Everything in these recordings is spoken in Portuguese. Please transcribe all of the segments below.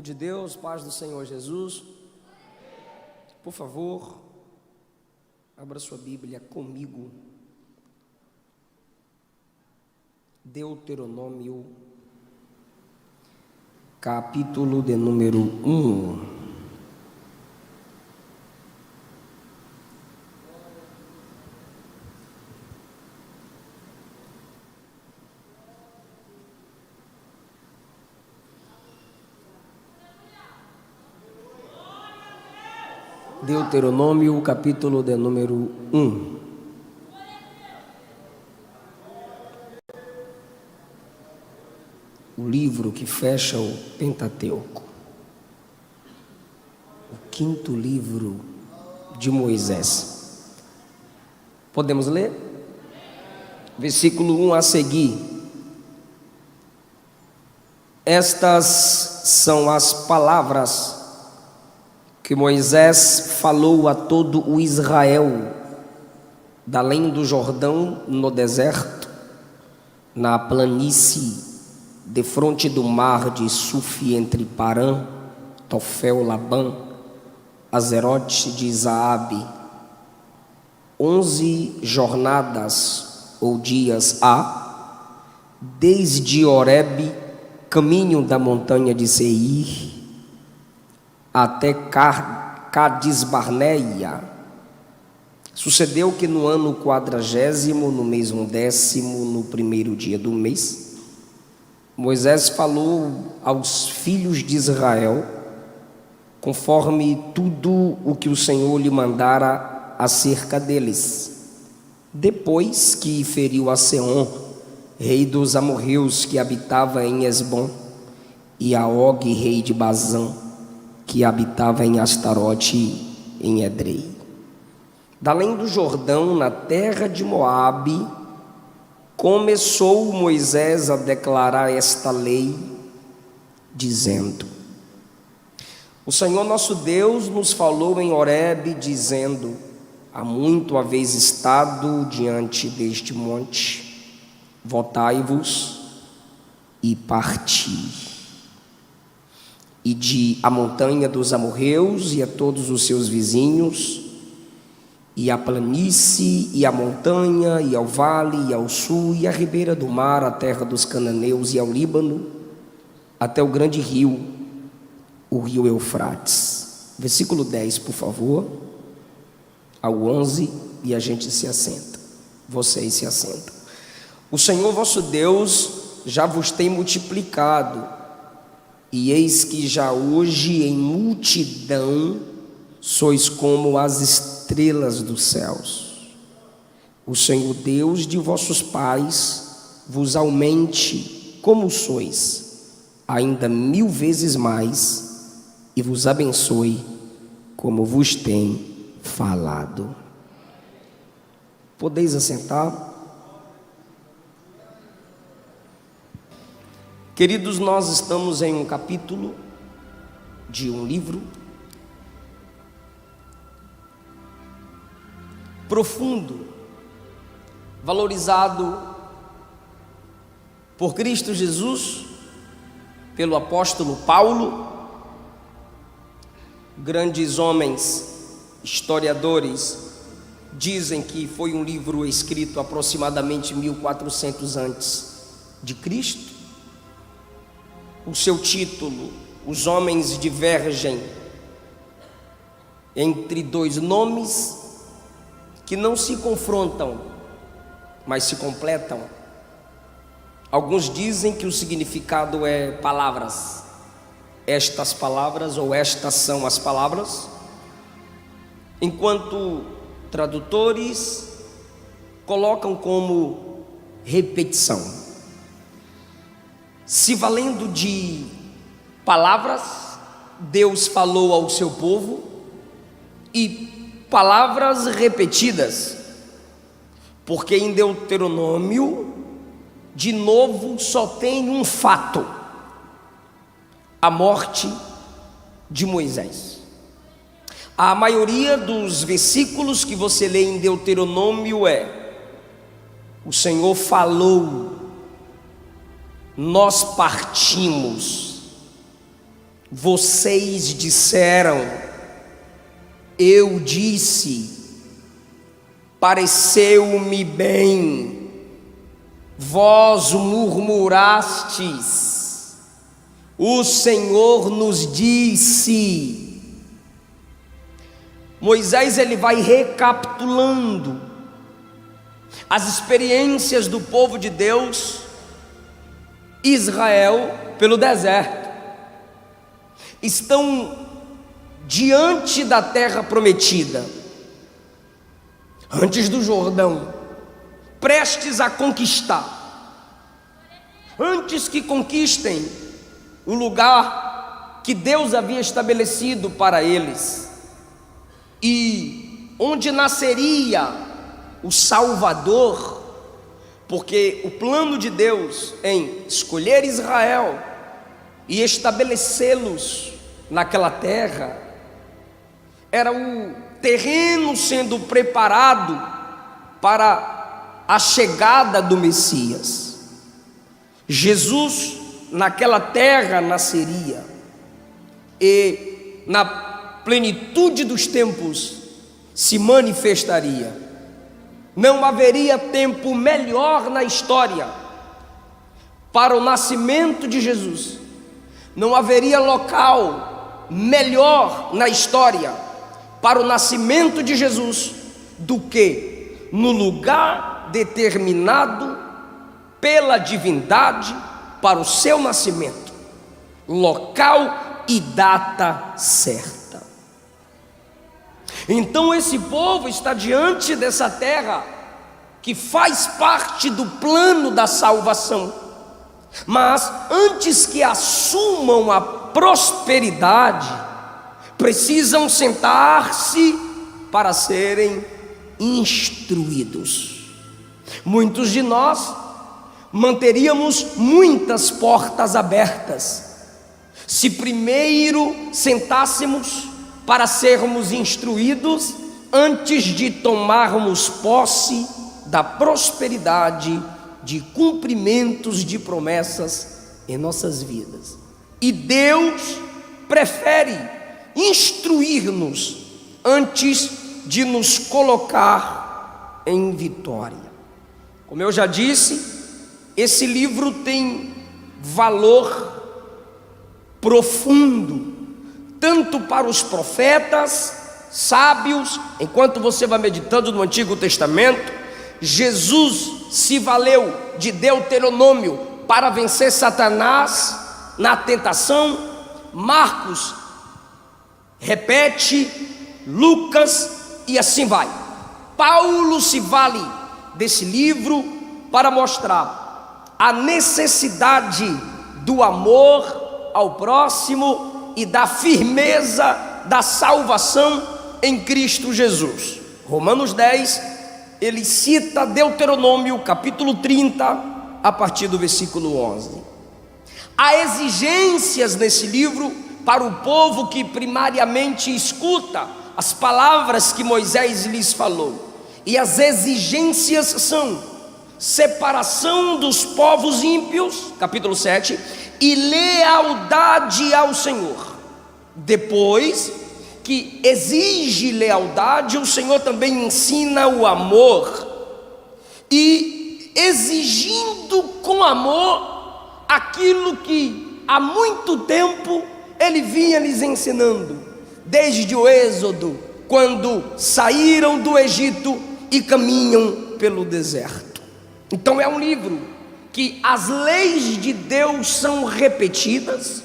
de Deus, paz do Senhor Jesus. Por favor, abra sua Bíblia comigo. Deuteronômio, capítulo de número 1. Deuteronômio, capítulo de número 1. O livro que fecha o Pentateuco. O quinto livro de Moisés. Podemos ler? Versículo 1 a seguir. Estas são as palavras que Moisés falou a todo o Israel, da além do Jordão, no deserto, na planície, defronte do mar de Suf, entre Parã, Tofel, Labã, Azerote de Zaabe. 11 jornadas ou dias há, desde Horebe, caminho da montanha de Seir, até Cades Barneia. Sucedeu que no ano 40º, no mês 10º, no primeiro dia do mês, Moisés falou aos filhos de Israel, conforme tudo o que o Senhor lhe mandara acerca deles. Depois que feriu a Seom, rei dos amorreus, que habitava em Esbom, e a Og, rei de Bazã, que habitava em Astarote, em Edrei. Da além do Jordão, na terra de Moabe, começou Moisés a declarar esta lei, dizendo: O Senhor nosso Deus nos falou em Horebe, dizendo: há muito haveis estado diante deste monte, voltai-vos e parti. E de a montanha dos amorreus e a todos os seus vizinhos, e a planície, e a montanha, e ao vale, e ao sul, e a ribeira do mar, a terra dos cananeus, e ao Líbano, até o grande rio, o rio Eufrates. Versículo 10, por favor, ao 11, e a gente se assenta. Vocês se assentam. O Senhor vosso Deus já vos tem multiplicado, e eis que já hoje em multidão sois como as estrelas dos céus. O Senhor Deus de vossos pais vos aumente como sois, ainda 1000 vezes mais, e vos abençoe como vos tem falado. Podeis assentar? Queridos, nós estamos em um capítulo de um livro profundo, valorizado por Cristo Jesus, pelo apóstolo Paulo. Grandes homens, historiadores, dizem que foi um livro escrito aproximadamente 1400 antes de Cristo. O seu título, os homens divergem entre dois nomes que não se confrontam, mas se completam. Alguns dizem que o significado é palavras, estas palavras ou estas são as palavras, enquanto tradutores colocam como repetição. Se valendo de palavras, Deus falou ao seu povo, e palavras repetidas, porque em Deuteronômio, de novo, só tem um fato: a morte de Moisés. A maioria dos versículos que você lê em Deuteronômio o Senhor falou, nós partimos. Vocês disseram, eu disse, pareceu-me bem, vós murmurastes, o Senhor nos disse. Moisés, ele vai recapitulando as experiências do povo de Deus, Israel, pelo deserto. Estão diante da terra prometida, antes do Jordão, prestes a conquistar. Antes que conquistem o lugar que Deus havia estabelecido para eles, e onde nasceria o Salvador, porque o plano de Deus em escolher Israel e estabelecê-los naquela terra, era o terreno sendo preparado para a chegada do Messias. Jesus naquela terra nasceria, e na plenitude dos tempos se manifestaria. Não haveria tempo melhor na história para o nascimento de Jesus. Não haveria local melhor na história para o nascimento de Jesus do que no lugar determinado pela divindade para o seu nascimento, local e data certa. Então esse povo está diante dessa terra que faz parte do plano da salvação. Mas antes que assumam a prosperidade, precisam sentar-se para serem instruídos. Muitos de nós manteríamos muitas portas abertas se primeiro sentássemos para sermos instruídos antes de tomarmos posse da prosperidade, de cumprimentos de promessas em nossas vidas. E Deus prefere instruir-nos antes de nos colocar em vitória. Como eu já disse, esse livro tem valor profundo, tanto para os profetas, sábios. Enquanto você vai meditando no Antigo Testamento, Jesus se valeu de Deuteronômio para vencer Satanás na tentação. Marcos repete, Lucas, e assim vai. Paulo se vale desse livro para mostrar a necessidade do amor ao próximo e da firmeza da salvação em Cristo Jesus. Romanos 10, ele cita Deuteronômio capítulo 30, a partir do versículo 11. Há exigências nesse livro para o povo que primariamente escuta as palavras que Moisés lhes falou. E as exigências são separação dos povos ímpios, capítulo 7, e lealdade ao Senhor. Depois que exige lealdade, o Senhor também ensina o amor, e exigindo com amor aquilo que há muito tempo Ele vinha lhes ensinando, desde o Êxodo, quando saíram do Egito e caminham pelo deserto. Então é um livro que as leis de Deus são repetidas,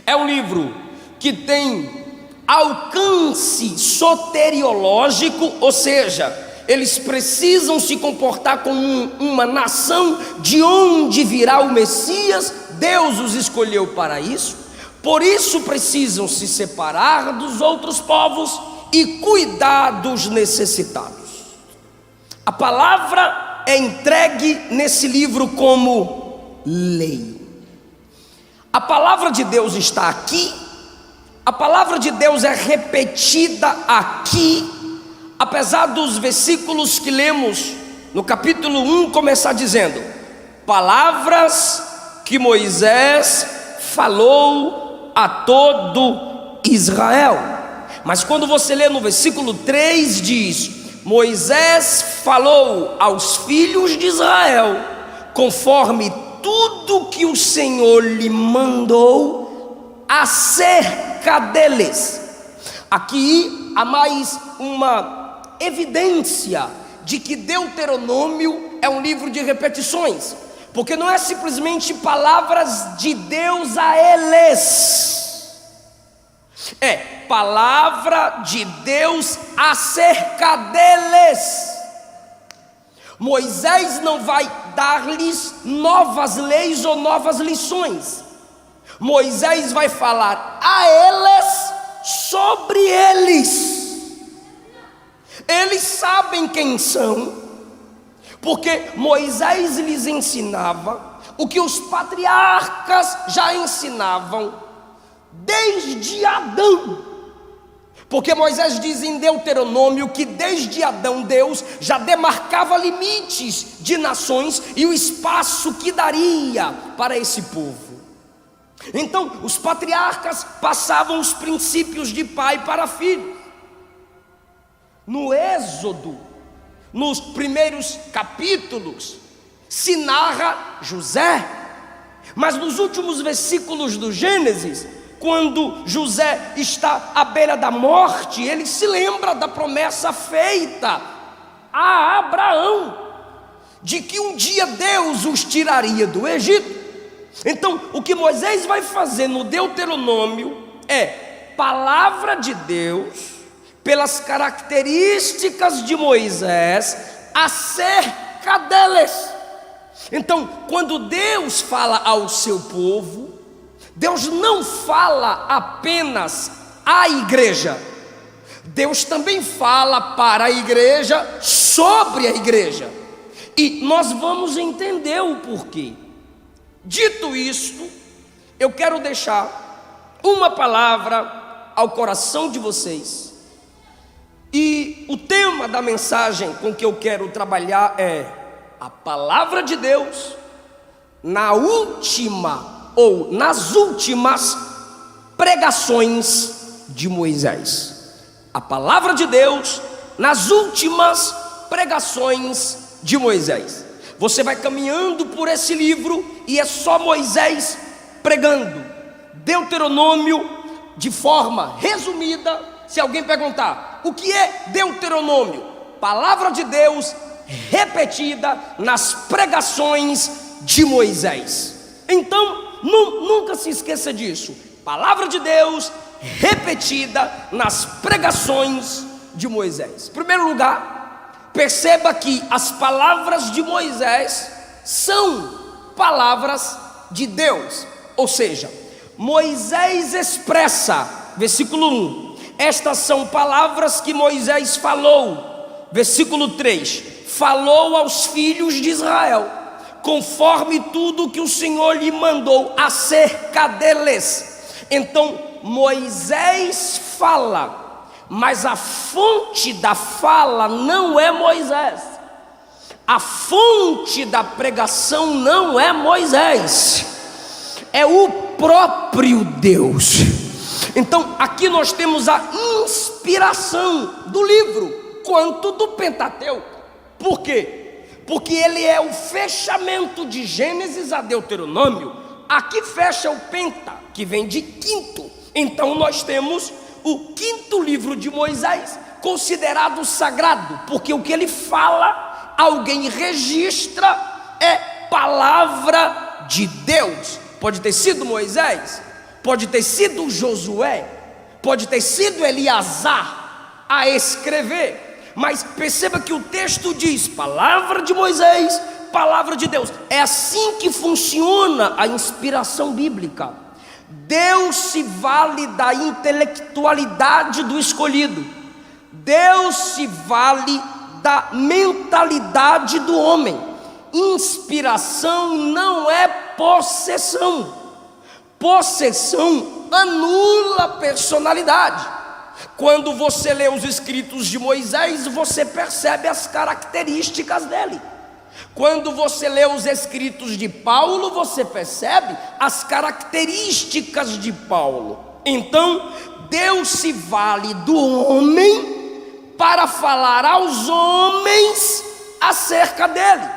é um livro que tem alcance soteriológico, ou seja, eles precisam se comportar como uma nação de onde virá o Messias. Deus os escolheu para isso, por isso precisam se separar dos outros povos e cuidar dos necessitados. A palavra é entregue nesse livro como lei. A palavra de Deus está aqui. A palavra de Deus é repetida aqui, apesar dos versículos que lemos no capítulo 1 começar dizendo: palavras que Moisés falou a todo Israel. Mas quando você lê no versículo 3, diz: Moisés falou aos filhos de Israel conforme tudo que o Senhor lhe mandou acerca deles. Aqui há mais uma evidência de que Deuteronômio é um livro de repetições, porque não é simplesmente palavras de Deus a eles, é palavra de Deus acerca deles. Moisés não vai dar-lhes novas leis ou novas lições. Moisés vai falar a eles sobre eles. Eles sabem quem são, porque Moisés lhes ensinava o que os patriarcas já ensinavam desde Adão. Porque Moisés diz em Deuteronômio que desde Adão Deus já demarcava limites de nações e o espaço que daria para esse povo. Então os patriarcas passavam os princípios de pai para filho. No Êxodo, nos primeiros capítulos, se narra José, mas nos últimos versículos do Gênesis, quando José está à beira da morte, ele se lembra da promessa feita a Abraão, de que um dia Deus os tiraria do Egito. Então o que Moisés vai fazer no Deuteronômio é palavra de Deus, pelas características de Moisés, acerca deles. Então quando Deus fala ao seu povo, Deus não fala apenas à igreja, Deus também fala para a igreja, sobre a igreja. E nós vamos entender o porquê. Dito isto, eu quero deixar uma palavra ao coração de vocês. E o tema da mensagem com que eu quero trabalhar é a palavra de Deus na última ou nas últimas pregações de Moisés. A palavra de Deus nas últimas pregações de Moisés. Você vai caminhando por esse livro e é só Moisés pregando. Deuteronômio, de forma resumida, se alguém perguntar o que é Deuteronômio, palavra de Deus repetida nas pregações de Moisés. Então nunca se esqueça disso, palavra de Deus repetida nas pregações de Moisés. Em primeiro lugar, perceba que as palavras de Moisés são palavras de Deus, ou seja, Moisés expressa, versículo 1, estas são palavras que Moisés falou, versículo 3, falou aos filhos de Israel, conforme tudo que o Senhor lhe mandou acerca deles. Então Moisés fala, mas a fonte da fala não é Moisés, a fonte da pregação não é Moisés, é o próprio Deus. Então aqui nós temos a inspiração do livro quanto do Pentateuco. Por quê? Porque ele é o fechamento de Gênesis a Deuteronômio. Aqui fecha o Penta, que vem de quinto. Então nós temos o quinto livro de Moisés, considerado sagrado, porque o que ele fala, alguém registra, é palavra de Deus. Pode ter sido Moisés, pode ter sido Josué, pode ter sido Eleazar a escrever, mas perceba que o texto diz palavra de Moisés, palavra de Deus. É assim que funciona a inspiração bíblica. Deus se vale da intelectualidade do escolhido, Deus se vale da mentalidade do homem. Inspiração não é possessão. Possessão anula a personalidade. Quando você lê os escritos de Moisés, você percebe as características dele. Quando você lê os escritos de Paulo, você percebe as características de Paulo. Então, Deus se vale do homem para falar aos homens acerca dele.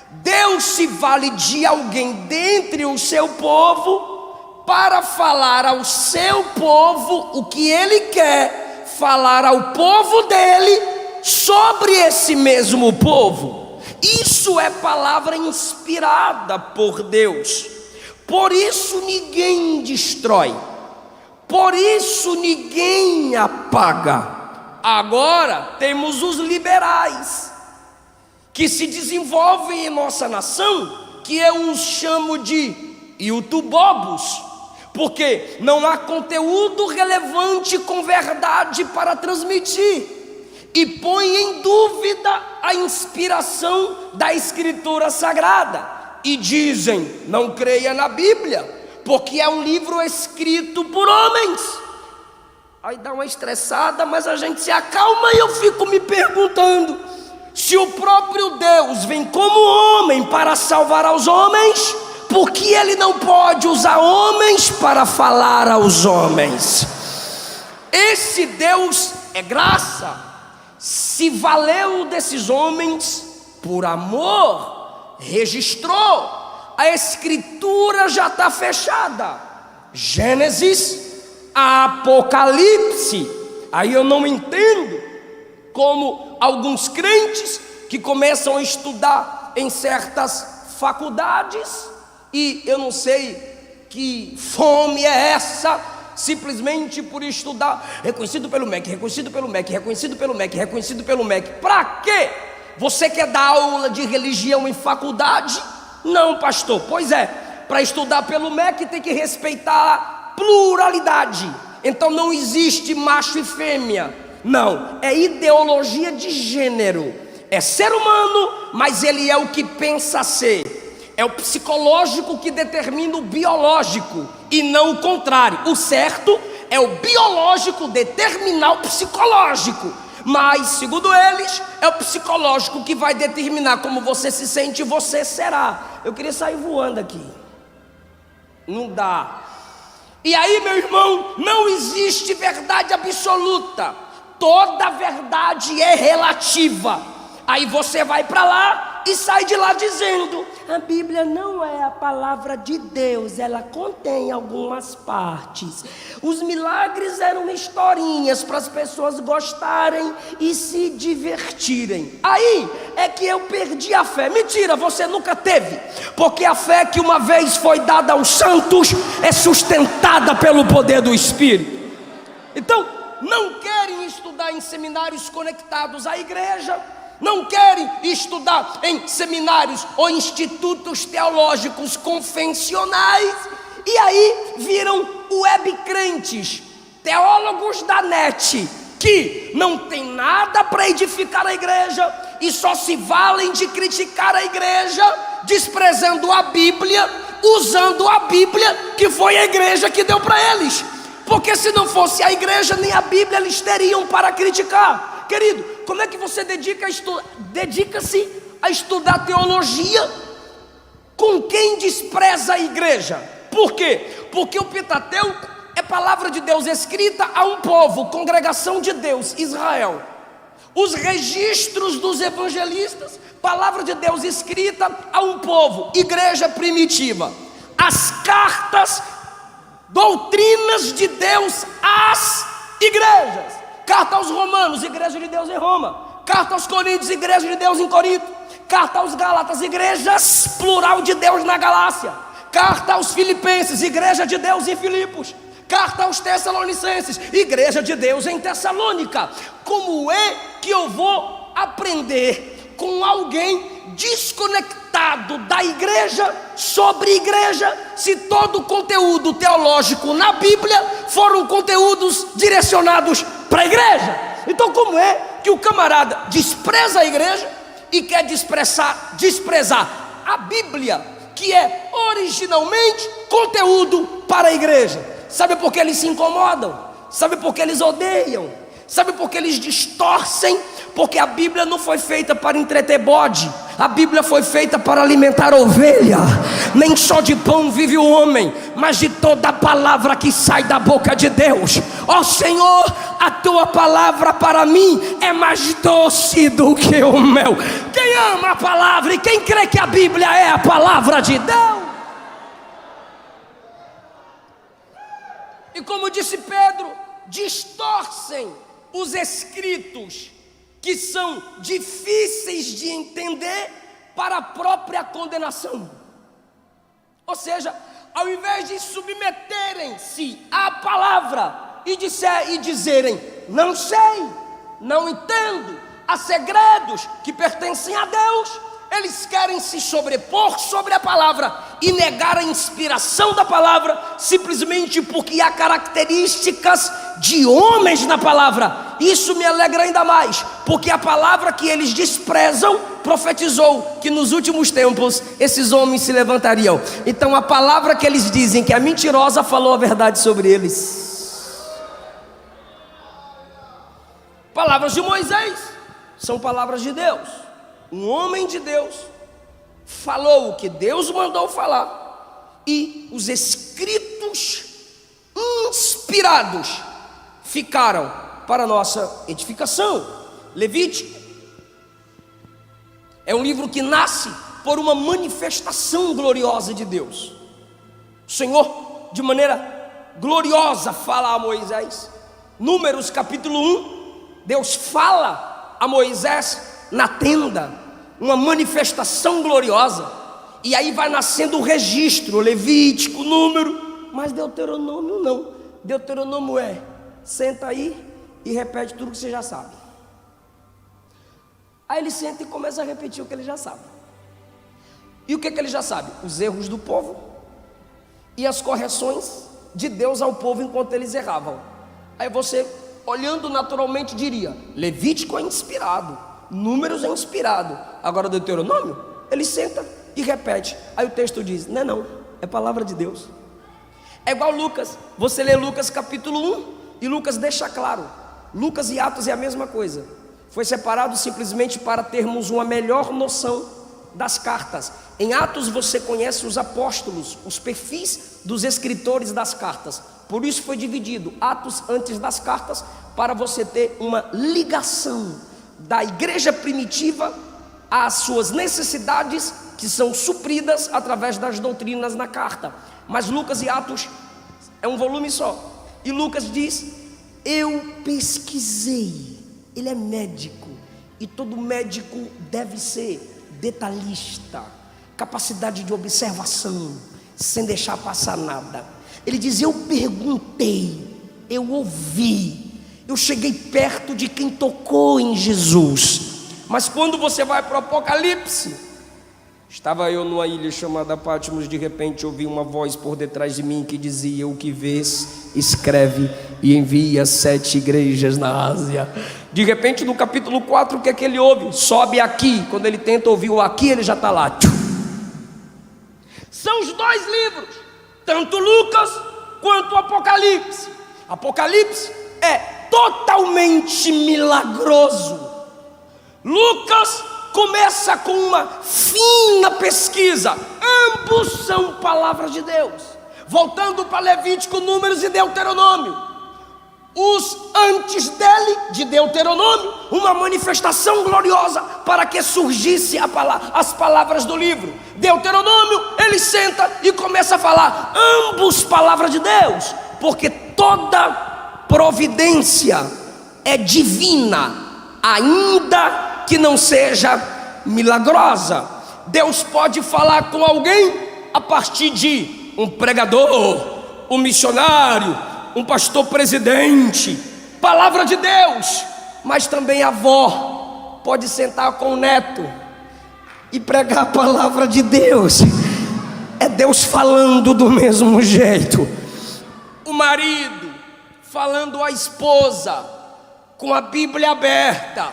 Deus se vale de alguém dentre o seu povo para falar ao seu povo o que ele quer falar ao povo dele sobre esse mesmo povo. Isso é palavra inspirada por Deus. Por isso ninguém destrói, por isso ninguém apaga. Agora temos os liberais que se desenvolvem em nossa nação, que eu os chamo de youtubobos, porque não há conteúdo relevante com verdade para transmitir, e põe em dúvida a inspiração da Escritura Sagrada, e dizem: não creia na Bíblia, porque é um livro escrito por homens. Aí dá uma estressada, mas a gente se acalma e eu fico me perguntando: se o próprio Deus vem como homem para salvar aos homens, por que ele não pode usar homens para falar aos homens? Esse Deus é graça, se valeu desses homens por amor, registrou. A Escritura já está fechada, Gênesis, Apocalipse. Aí eu não entendo como alguns crentes que começam a estudar em certas faculdades, e eu não sei que fome é essa, simplesmente por estudar, reconhecido pelo MEC, reconhecido pelo MEC, reconhecido pelo MEC, reconhecido pelo MEC. Para quê? Você quer dar aula de religião em faculdade? Não, pastor. Pois é, para estudar pelo MEC tem que respeitar a pluralidade. Então não existe macho e fêmea. Não, é ideologia de gênero. É ser humano, mas ele é o que pensa ser. É o psicológico que determina o biológico, e não o contrário. O certo é o biológico determinar o psicológico, mas segundo eles, é o psicológico que vai determinar como você se sente e você será. Eu queria sair voando aqui. Não dá. E aí, meu irmão, não existe verdade absoluta. Toda verdade é relativa. Aí você vai para lá e sai de lá dizendo: a Bíblia não é a palavra de Deus, ela contém algumas partes. Os milagres eram historinhas para as pessoas gostarem e se divertirem. Aí é que eu perdi a fé. Mentira, você nunca teve, porque a fé que uma vez foi dada aos santos é sustentada pelo poder do Espírito. Então, não querem estudar em seminários conectados à igreja, não querem estudar em seminários ou institutos teológicos convencionais, e aí viram web crentes, teólogos da net, que não tem nada para edificar a igreja e só se valem de criticar a igreja, desprezando a Bíblia, usando a Bíblia que foi a igreja que deu para eles, porque se não fosse a igreja, nem a Bíblia eles teriam para criticar. Querido, como é que você dedica-se a estudar teologia com quem despreza a igreja? Por quê? Porque o Pentateuco é palavra de Deus escrita a um povo, congregação de Deus, Israel. Os registros dos evangelistas, palavra de Deus escrita a um povo, igreja primitiva. As cartas, doutrinas de Deus às igrejas. Carta aos Romanos, igreja de Deus em Roma. Carta aos Coríntios, igreja de Deus em Corinto. Carta aos Gálatas, igrejas plural de Deus na Galácia. Carta aos Filipenses, igreja de Deus em Filipos. Carta aos Tessalonicenses, igreja de Deus em Tessalônica. Como é que eu vou aprender com alguém desconectado da igreja sobre igreja, se todo o conteúdo teológico na Bíblia foram conteúdos direcionados para a igreja? Então como é que o camarada despreza a igreja e quer desprezar a Bíblia, que é originalmente conteúdo para a igreja? Sabe por que eles se incomodam? Sabe por que eles odeiam? Sabe por que eles distorcem? Porque a Bíblia não foi feita para entreter bode, A Bíblia foi feita para alimentar a ovelha. Nem só de pão vive o homem, mas de toda a palavra que sai da boca de Deus. Ó Senhor, a tua palavra para mim é mais doce do que o mel. Quem ama a palavra e quem crê que a Bíblia é a palavra de Deus? E como disse Pedro, distorcem os escritos que são difíceis de entender para a própria condenação. Ou seja, ao invés de submeterem-se à palavra e dizerem, não sei, não entendo, há segredos que pertencem a Deus, eles querem se sobrepor sobre a palavra e negar a inspiração da palavra, simplesmente porque há características de homens na palavra. Isso me alegra ainda mais, porque a palavra que eles desprezam profetizou que nos últimos tempos esses homens se levantariam. Então a palavra que eles dizem que é mentirosa falou a verdade sobre eles. Palavras de Moisés são palavras de Deus. Um homem de Deus falou o que Deus mandou falar, e os escritos inspirados ficaram para nossa edificação. Levítico é um livro que nasce por uma manifestação gloriosa de Deus. O Senhor, de maneira gloriosa, fala a Moisés. Números capítulo 1, Deus fala a Moisés na tenda, uma manifestação gloriosa, e aí vai nascendo o registro, Levítico, Número, mas Deuteronômio não. Deuteronômio é, senta aí e repete tudo que você já sabe. Aí ele senta e começa a repetir o que ele já sabe. E o que ele já sabe? Os erros do povo e as correções de Deus ao povo enquanto eles erravam. Aí você, olhando naturalmente, diria, Levítico é inspirado, Números é inspirado. Agora Deuteronômio, ele senta e repete. Aí o texto diz, não, é palavra de Deus. É igual Lucas, você lê Lucas capítulo 1 e Lucas deixa claro, Lucas e Atos é a mesma coisa. Foi separado simplesmente para termos uma melhor noção das cartas. Em Atos você conhece os apóstolos, os perfis dos escritores das cartas. Por isso foi dividido Atos antes das cartas, para você ter uma ligação da igreja primitiva às suas necessidades, que são supridas através das doutrinas na carta. Mas Lucas e Atos é um volume só. E Lucas diz, eu pesquisei. Ele é médico, e todo médico deve ser detalhista, capacidade de observação, sem deixar passar nada. Ele diz, eu perguntei, eu ouvi, eu cheguei perto de quem tocou em Jesus. Mas quando você vai para o Apocalipse, estava eu numa ilha chamada Patmos, de repente ouvi uma voz por detrás de mim que dizia, o que vês, escreve e envia às 7 igrejas na Ásia. De repente no capítulo 4, o que é que ele ouve? Sobe aqui. Quando ele tenta ouvir o aqui, ele já está lá. São os dois livros, tanto Lucas quanto o Apocalipse. Apocalipse é totalmente milagroso. Lucas começa com uma fina pesquisa. Ambos são palavras de Deus. Voltando para Levítico, Números e Deuteronômio, os antes dele, de Deuteronômio, uma manifestação gloriosa para que surgisse as palavras do livro. Deuteronômio, ele senta e começa a falar, ambos palavras de Deus, porque toda providência é divina, ainda que não seja milagrosa. Deus pode falar com alguém a partir de um pregador, um missionário, um pastor presidente, palavra de Deus. Mas também a avó pode sentar com o neto e pregar a palavra de Deus. É Deus falando do mesmo jeito. O marido falando à esposa com a Bíblia aberta,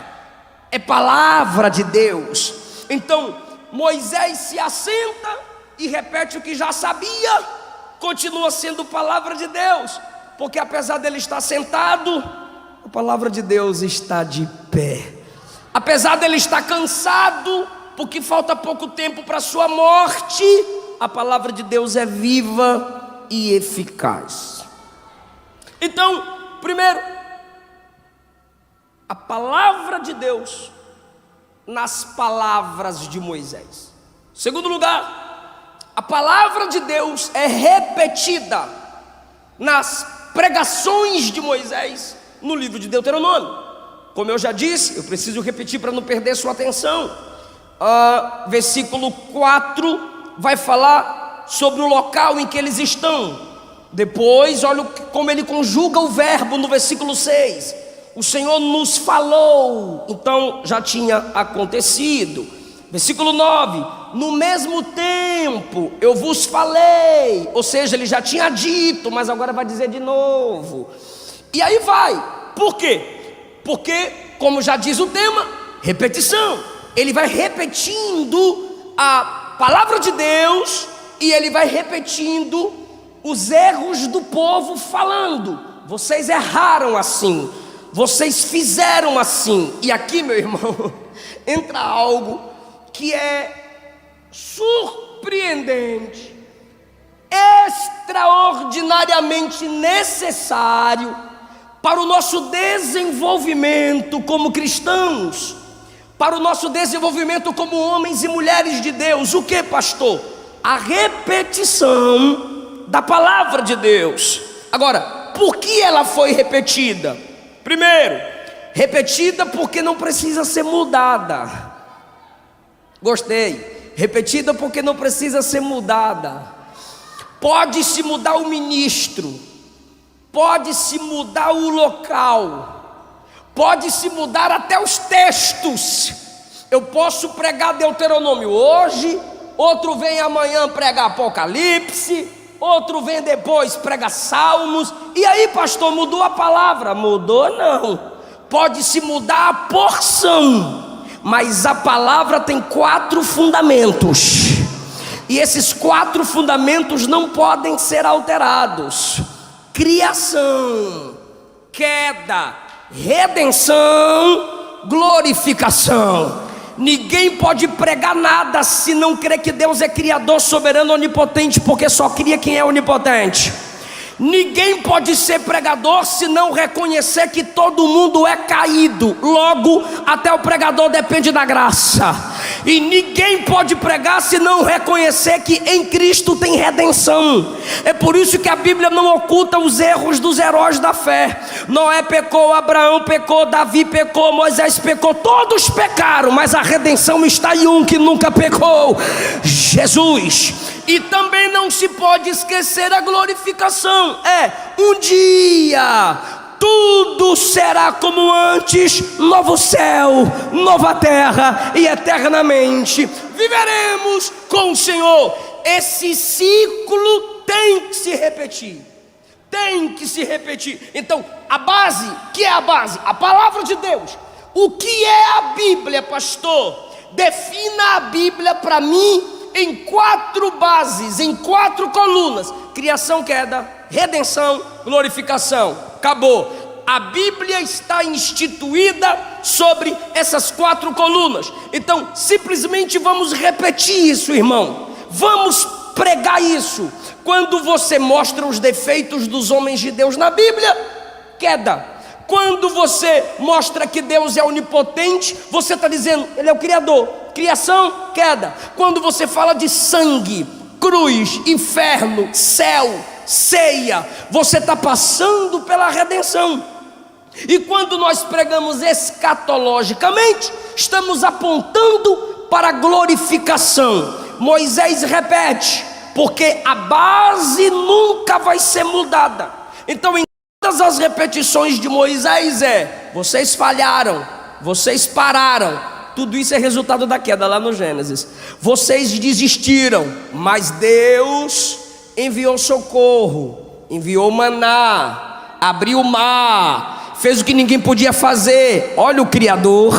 é palavra de Deus. Então Moisés se assenta e repete o que já sabia, continua sendo palavra de Deus, porque apesar dele estar sentado, a palavra de Deus está de pé. Apesar dele estar cansado, porque falta pouco tempo para a sua morte, a palavra de Deus é viva e eficaz. Então, primeiro, a palavra de Deus nas palavras de Moisés. Segundo lugar, a palavra de Deus é repetida nas pregações de Moisés no livro de Deuteronômio. Como eu já disse, eu preciso repetir para não perder sua atenção. Versículo 4 vai falar sobre o local em que eles estão. Depois, olha como ele conjuga o verbo no versículo 6. O Senhor nos falou, então já tinha acontecido. Versículo 9: no mesmo tempo eu vos falei, ou seja, ele já tinha dito, mas agora vai dizer de novo. E aí vai, por quê? Porque, como já diz o tema, repetição. Ele vai repetindo a palavra de Deus e ele vai repetindo os erros do povo, falando: vocês erraram assim, vocês fizeram assim. E aqui, meu irmão, entra algo que é surpreendente, extraordinariamente necessário para o nosso desenvolvimento como cristãos, para o nosso desenvolvimento como homens e mulheres de Deus. O que, pastor? A repetição da palavra de Deus. Agora, por que ela foi repetida? Primeiro, repetida porque não precisa ser mudada. Gostei. Repetida porque não precisa ser mudada. Pode-se mudar o ministro, pode-se mudar o local, pode-se mudar até os textos. Eu posso pregar Deuteronômio hoje, outro vem amanhã pregar Apocalipse, outro vem depois pregar Salmos. E aí, pastor, mudou a palavra? Mudou não. Pode-se mudar a porção, mas a palavra tem 4 fundamentos, e esses 4 fundamentos não podem ser alterados: criação, queda, redenção, glorificação. Ninguém pode pregar nada se não crer que Deus é criador, soberano, onipotente, porque só cria quem é onipotente. Ninguém pode ser pregador se não reconhecer que todo mundo é caído. Logo, até o pregador depende da graça. E ninguém pode pregar se não reconhecer que em Cristo tem redenção. É por isso que a Bíblia não oculta os erros dos heróis da fé. Noé pecou, Abraão pecou, Davi pecou, Moisés pecou, todos pecaram, mas a redenção está em um que nunca pecou: Jesus. E também não se pode esquecer a glorificação. Um dia tudo será como antes, novo céu, nova terra, e eternamente viveremos com o Senhor. Esse ciclo tem que se repetir, tem que se repetir. Então, a base, que é a base? A palavra de Deus. O que é a Bíblia, pastor? Defina a Bíblia para mim em 4 bases, em 4 colunas: criação, queda, redenção, glorificação. Acabou. A Bíblia está instituída sobre essas 4 colunas. Então, simplesmente vamos repetir isso, irmão. Vamos pregar isso. Quando você mostra os defeitos dos homens de Deus na Bíblia, queda. Quando você mostra que Deus é onipotente, você está dizendo, Ele é o Criador. Criação, queda. Quando você fala de sangue, cruz, inferno, céu, ceia, você está passando pela redenção. E quando nós pregamos escatologicamente, estamos apontando para a glorificação. Moisés repete, porque a base nunca vai ser mudada. Então, em todas as repetições de Moisés vocês falharam, vocês pararam. Tudo isso é resultado da queda lá no Gênesis. Vocês desistiram, mas Deus enviou socorro, enviou maná, abriu o mar, fez o que ninguém podia fazer. Olha o Criador.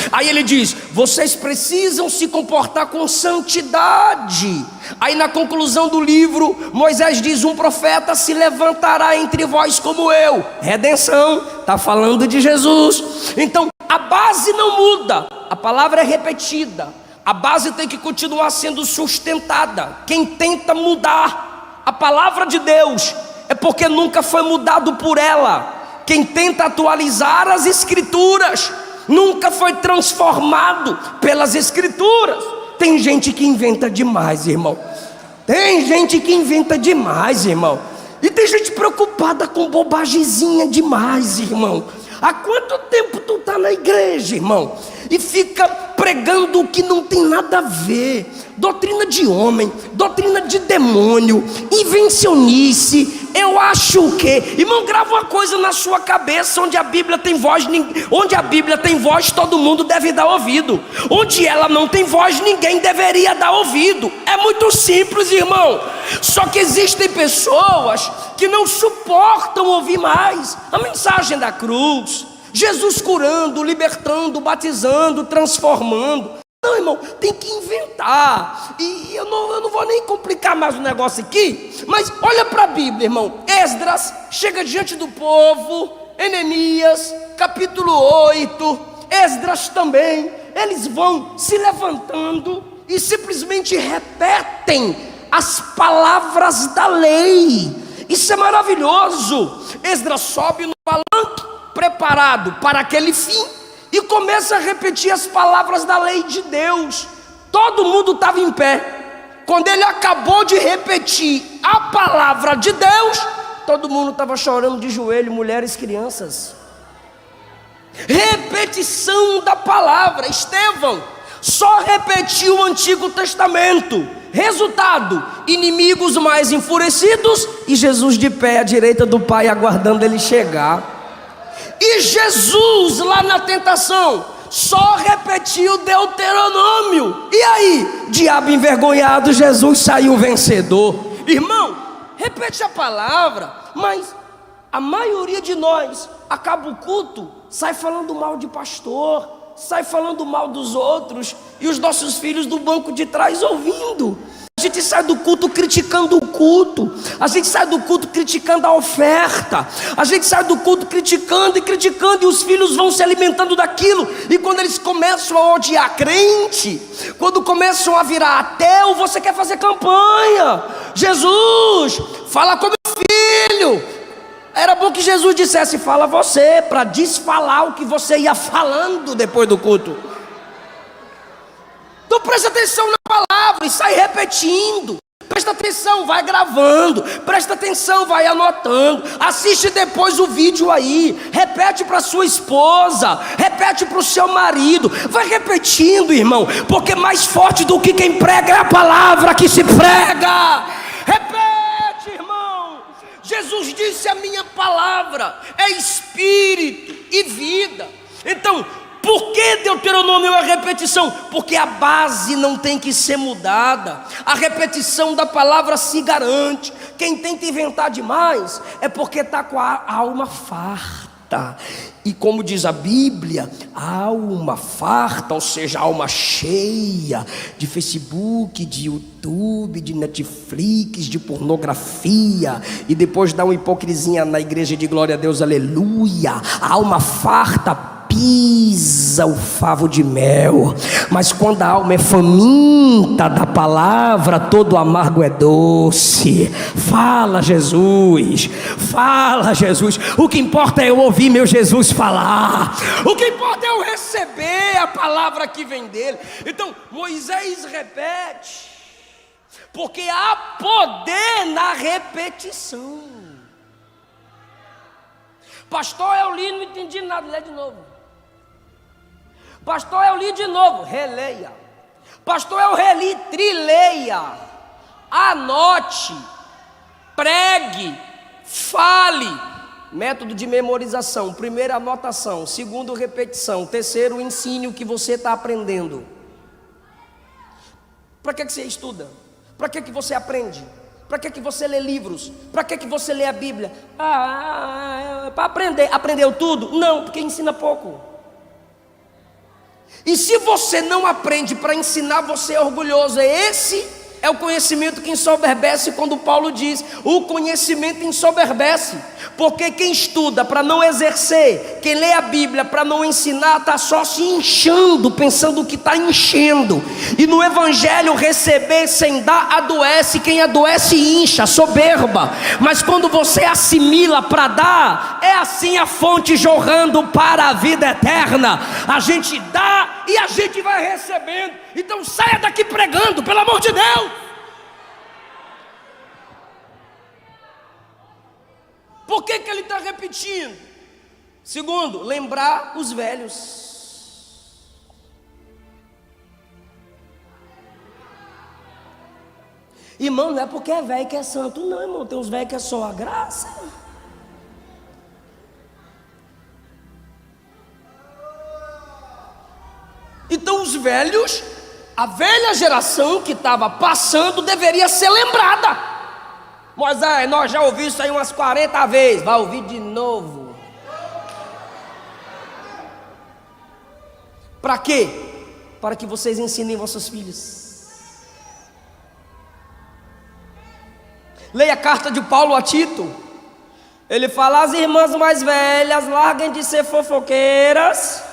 Aí ele diz, vocês precisam se comportar com santidade. Aí na conclusão do livro, Moisés diz, um profeta se levantará entre vós como eu. Redenção, está falando de Jesus. Então a base não muda, a palavra é repetida, A base tem que continuar sendo sustentada. Quem tenta mudar a palavra de Deus é porque nunca foi mudado por ela. Quem tenta atualizar as escrituras nunca foi transformado pelas escrituras. Tem gente que inventa demais, irmão. Tem gente que inventa demais, irmão. E tem gente preocupada com bobagemzinha demais, irmão. Há quanto tempo tu está na igreja, irmão, e fica pregando o que não tem nada a ver? Doutrina de homem, doutrina de demônio, invencionice. Eu acho o quê? Irmão, grava uma coisa na sua cabeça: onde a Bíblia tem voz, todo mundo deve dar ouvido. Onde ela não tem voz, ninguém deveria dar ouvido. É muito simples, irmão. Só que existem pessoas que não suportam ouvir mais a mensagem da cruz, Jesus curando, libertando, batizando, transformando. Não, irmão, tem que inventar. E eu não vou nem complicar mais o negócio aqui, mas olha para a Bíblia, irmão. Esdras chega diante do povo, Neemias, capítulo 8, Esdras também. Eles vão se levantando e simplesmente repetem as palavras da lei. Isso é maravilhoso. Esdras sobe no palanque, preparado para aquele fim, e começa a repetir as palavras da lei de Deus. Todo mundo estava em pé. Quando ele acabou de repetir a palavra de Deus, todo mundo estava chorando de joelho, mulheres, crianças. Repetição da palavra. Estevão só repetiu o Antigo Testamento. Resultado: inimigos mais enfurecidos e Jesus de pé à direita do Pai, aguardando ele chegar. E Jesus, lá na tentação, só repetiu Deuteronômio. E aí, diabo envergonhado, Jesus saiu vencedor. Irmão, repete a palavra, mas a maioria de nós acaba o culto, sai falando mal de pastor, sai falando mal dos outros, e os nossos filhos do banco de trás ouvindo. A gente sai do culto criticando o culto, a gente sai do culto criticando a oferta, a gente sai do culto criticando, e os filhos vão se alimentando daquilo. E quando eles começam a odiar crente, quando começam a virar ateu, você quer fazer campanha. Jesus, fala com meu filho. Era bom que Jesus dissesse: fala você, para desfalar o que você ia falando depois do culto. Então presta atenção na palavra e sai repetindo. Presta atenção, vai gravando. Presta atenção, vai anotando. Assiste depois o vídeo aí. Repete para sua esposa, repete para o seu marido. Vai repetindo, irmão, porque mais forte do que quem prega é a palavra que se prega. Repete, irmão. Jesus disse: a minha palavra é espírito e vida. Então, por que Deuteronômio é repetição? Porque a base não tem que ser mudada. A repetição da palavra se garante. Quem tenta inventar demais é porque está com a alma farta. E como diz a Bíblia, alma farta, ou seja, alma cheia de Facebook, de YouTube, de Netflix, de pornografia, e depois dá uma hipocrisia na igreja de glória a Deus, aleluia. A alma farta pisa o favo de mel, mas quando a alma é faminta da palavra, todo amargo é doce. Fala Jesus, fala Jesus. O que importa é eu ouvir meu Jesus falar. O que importa é eu receber a palavra que vem dele. Então Moisés repete, porque há poder na repetição. Pastor, eu li, não entendi nada. Lê de novo. Pastor, eu li de novo. Releia. Pastor, eu reli. Trileia. Anote. Pregue. Fale. Método de memorização. Primeiro, anotação. Segundo, repetição. Terceiro, ensine o que você está aprendendo. Para que você estuda? Para que você aprende? Para que você lê livros? Para que você lê a Bíblia? Para aprender. Aprendeu tudo? Não, porque ensina pouco. E se você não aprende para ensinar, você é orgulhoso. Esse é o conhecimento que ensoberbece, quando Paulo diz: o conhecimento ensoberbece, porque quem estuda para não exercer, quem lê a Bíblia para não ensinar, está só se inchando, pensando que está enchendo. E no Evangelho, receber sem dar adoece, quem adoece incha, soberba. Mas quando você assimila para dar, é assim a fonte jorrando para a vida eterna. A gente dá e a gente vai recebendo. Então saia daqui pregando, pelo amor de Deus. Por que ele está repetindo? Segundo, lembrar os velhos. Irmão, não é porque é velho que é santo, não, irmão. Tem uns velhos que é só a graça. Então os velhos, a velha geração que estava passando, deveria ser lembrada. Moisés, nós já ouvimos isso aí umas 40 vezes, vai ouvir de novo. Para quê? Para que vocês ensinem vossos filhos. Leia a carta de Paulo a Tito. Ele fala: as irmãs mais velhas, larguem de ser fofoqueiras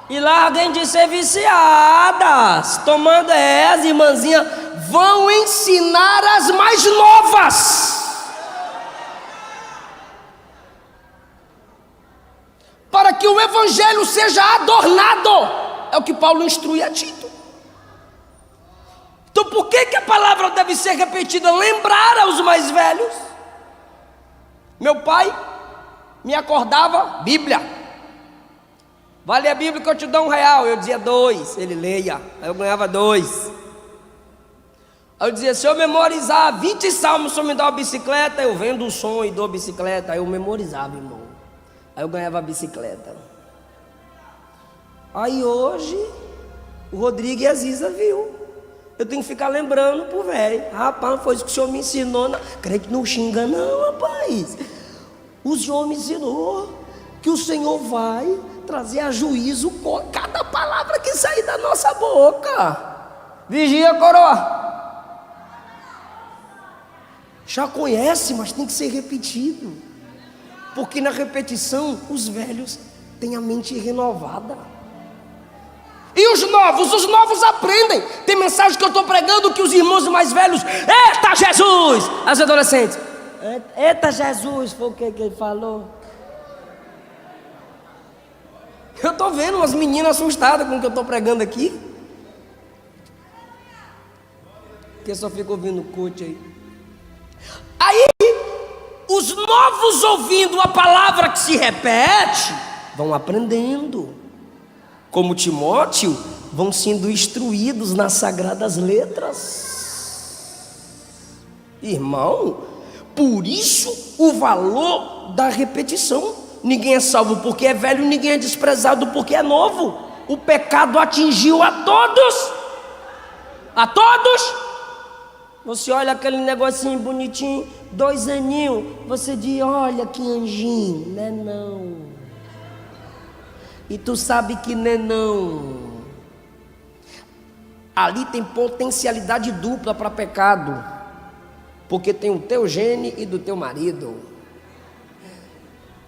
e larguem de ser viciadas, tomando as irmãzinhas, vão ensinar as mais novas, para que o evangelho seja adornado. É o que Paulo instrui a Tito. Então por que a palavra deve ser repetida? Lembrar aos mais velhos. Meu pai me acordava: Bíblia, vai ler a Bíblia que eu te dou R$1. Eu dizia 2, ele leia, aí eu ganhava 2. Aí eu dizia: se eu memorizar 20 salmos, o senhor me dá uma bicicleta. Eu vendo o som e dou a bicicleta. Aí eu memorizava, irmão, aí eu ganhava a bicicleta. Aí hoje o Rodrigo e a Ziza viu, eu tenho que ficar lembrando pro velho: rapaz, foi isso que o senhor me ensinou. Creio que não xinga não, rapaz. O senhor me ensinou que o Senhor vai trazer a juízo com cada palavra que sair da nossa boca. Vigia, coroa. Já conhece, mas tem que ser repetido, porque na repetição os velhos têm a mente renovada. E os novos aprendem. Tem mensagem que eu estou pregando que os irmãos mais velhos: eita Jesus! As adolescentes: eita Jesus, foi o que ele falou. Eu estou vendo umas meninas assustadas com o que eu estou pregando aqui, porque só fica ouvindo o coach aí. Aí, os novos, ouvindo a palavra que se repete, vão aprendendo. Como Timóteo, vão sendo instruídos nas sagradas letras. Irmão, por isso o valor da repetição. Ninguém é salvo porque é velho, ninguém é desprezado porque é novo. O pecado atingiu a todos. A todos. Você olha aquele negocinho bonitinho, 2 aninhos, você diz: olha que anjinho, né não? E tu sabe que né não. Ali tem potencialidade dupla para pecado, porque tem o teu gene e do teu marido.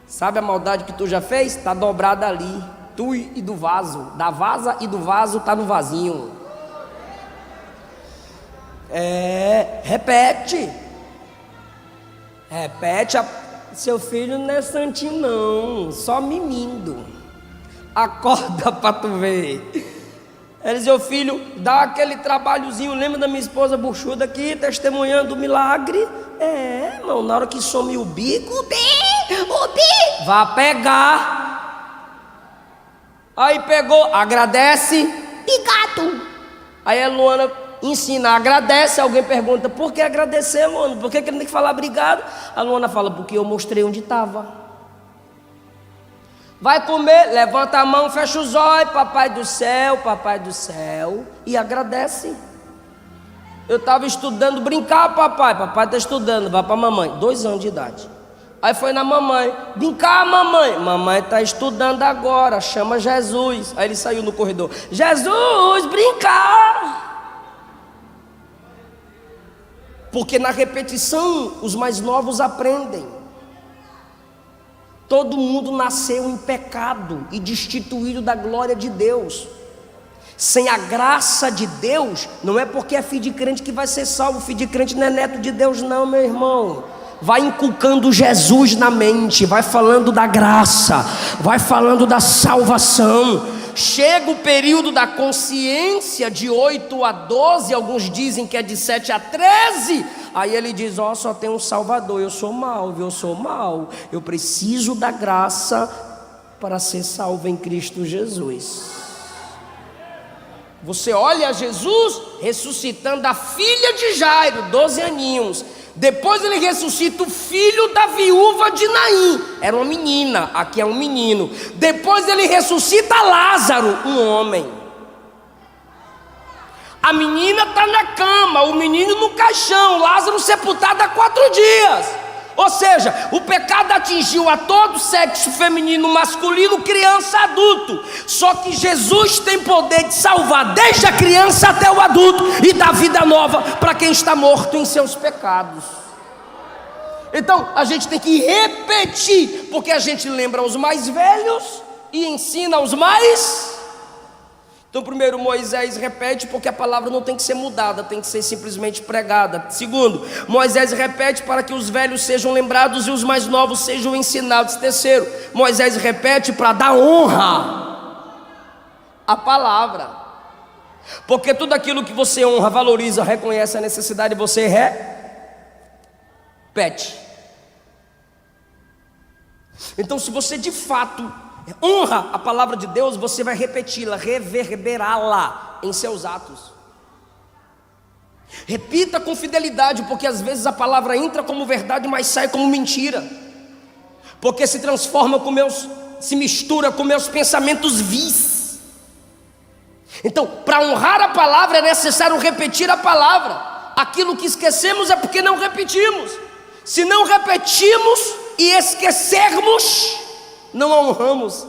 Sabe a maldade que tu já fez? Está dobrada ali. Tu e do vaso, da vasa e do vaso está no vasinho. Repete. Seu filho não é santinho não, só mimindo. Acorda para tu ver. Ele dizia: filho, dá aquele trabalhozinho. Lembra da minha esposa buchuda aqui, testemunhando o milagre? Irmão, na hora que some o bico, vá pegar. Aí pegou, agradece. Obrigado. Aí a Luana ensina, agradece. Alguém pergunta: por que agradecer, Luana? Por que ele tem que falar obrigado? A Luana fala: porque eu mostrei onde estava. Vai comer, levanta a mão, fecha os olhos: papai do céu, e agradece. Eu estava estudando, brincar, papai está estudando, vai para mamãe, 2 anos de idade. Aí foi na mamãe: brincar, mamãe está estudando agora, chama Jesus. Aí ele saiu no corredor: Jesus, brincar. Porque na repetição os mais novos aprendem. Todo mundo nasceu em pecado e destituído da glória de Deus. Sem a graça de Deus, não é porque é filho de crente que vai ser salvo. Filho de crente não é neto de Deus não, meu irmão. Vai inculcando Jesus na mente, vai falando da graça, vai falando da salvação. Chega o período da consciência de 8 a 12, alguns dizem que é de 7 a 13. Aí ele diz: ó, só tem um Salvador, eu sou mau, eu preciso da graça para ser salvo em Cristo Jesus. Você olha Jesus ressuscitando a filha de Jairo, 12 aninhos. Depois ele ressuscita o filho da viúva de Naim, era uma menina, aqui é um menino. Depois ele ressuscita Lázaro, um homem. A menina está na cama, o menino no caixão, Lázaro sepultado há 4 dias. Ou seja, o pecado atingiu a todo sexo feminino, masculino, criança, adulto. Só que Jesus tem poder de salvar desde a criança até o adulto e dar vida nova para quem está morto em seus pecados. Então a gente tem que repetir, porque a gente lembra os mais velhos e ensina os mais. Então primeiro Moisés repete, porque a palavra não tem que ser mudada, tem que ser simplesmente pregada. Segundo, Moisés repete para que os velhos sejam lembrados e os mais novos sejam ensinados. Terceiro, Moisés repete para dar honra à palavra, porque tudo aquilo que você honra, valoriza, reconhece a necessidade, você repete. Então se você de fato honra a palavra de Deus, você vai repeti-la, reverberá-la em seus atos. Repita com fidelidade, porque às vezes a palavra entra como verdade, mas sai como mentira, porque se transforma se mistura com meus pensamentos vis. Então, para honrar a palavra é necessário repetir a palavra. Aquilo que esquecemos é porque não repetimos. Se não repetimos e esquecermos, não honramos,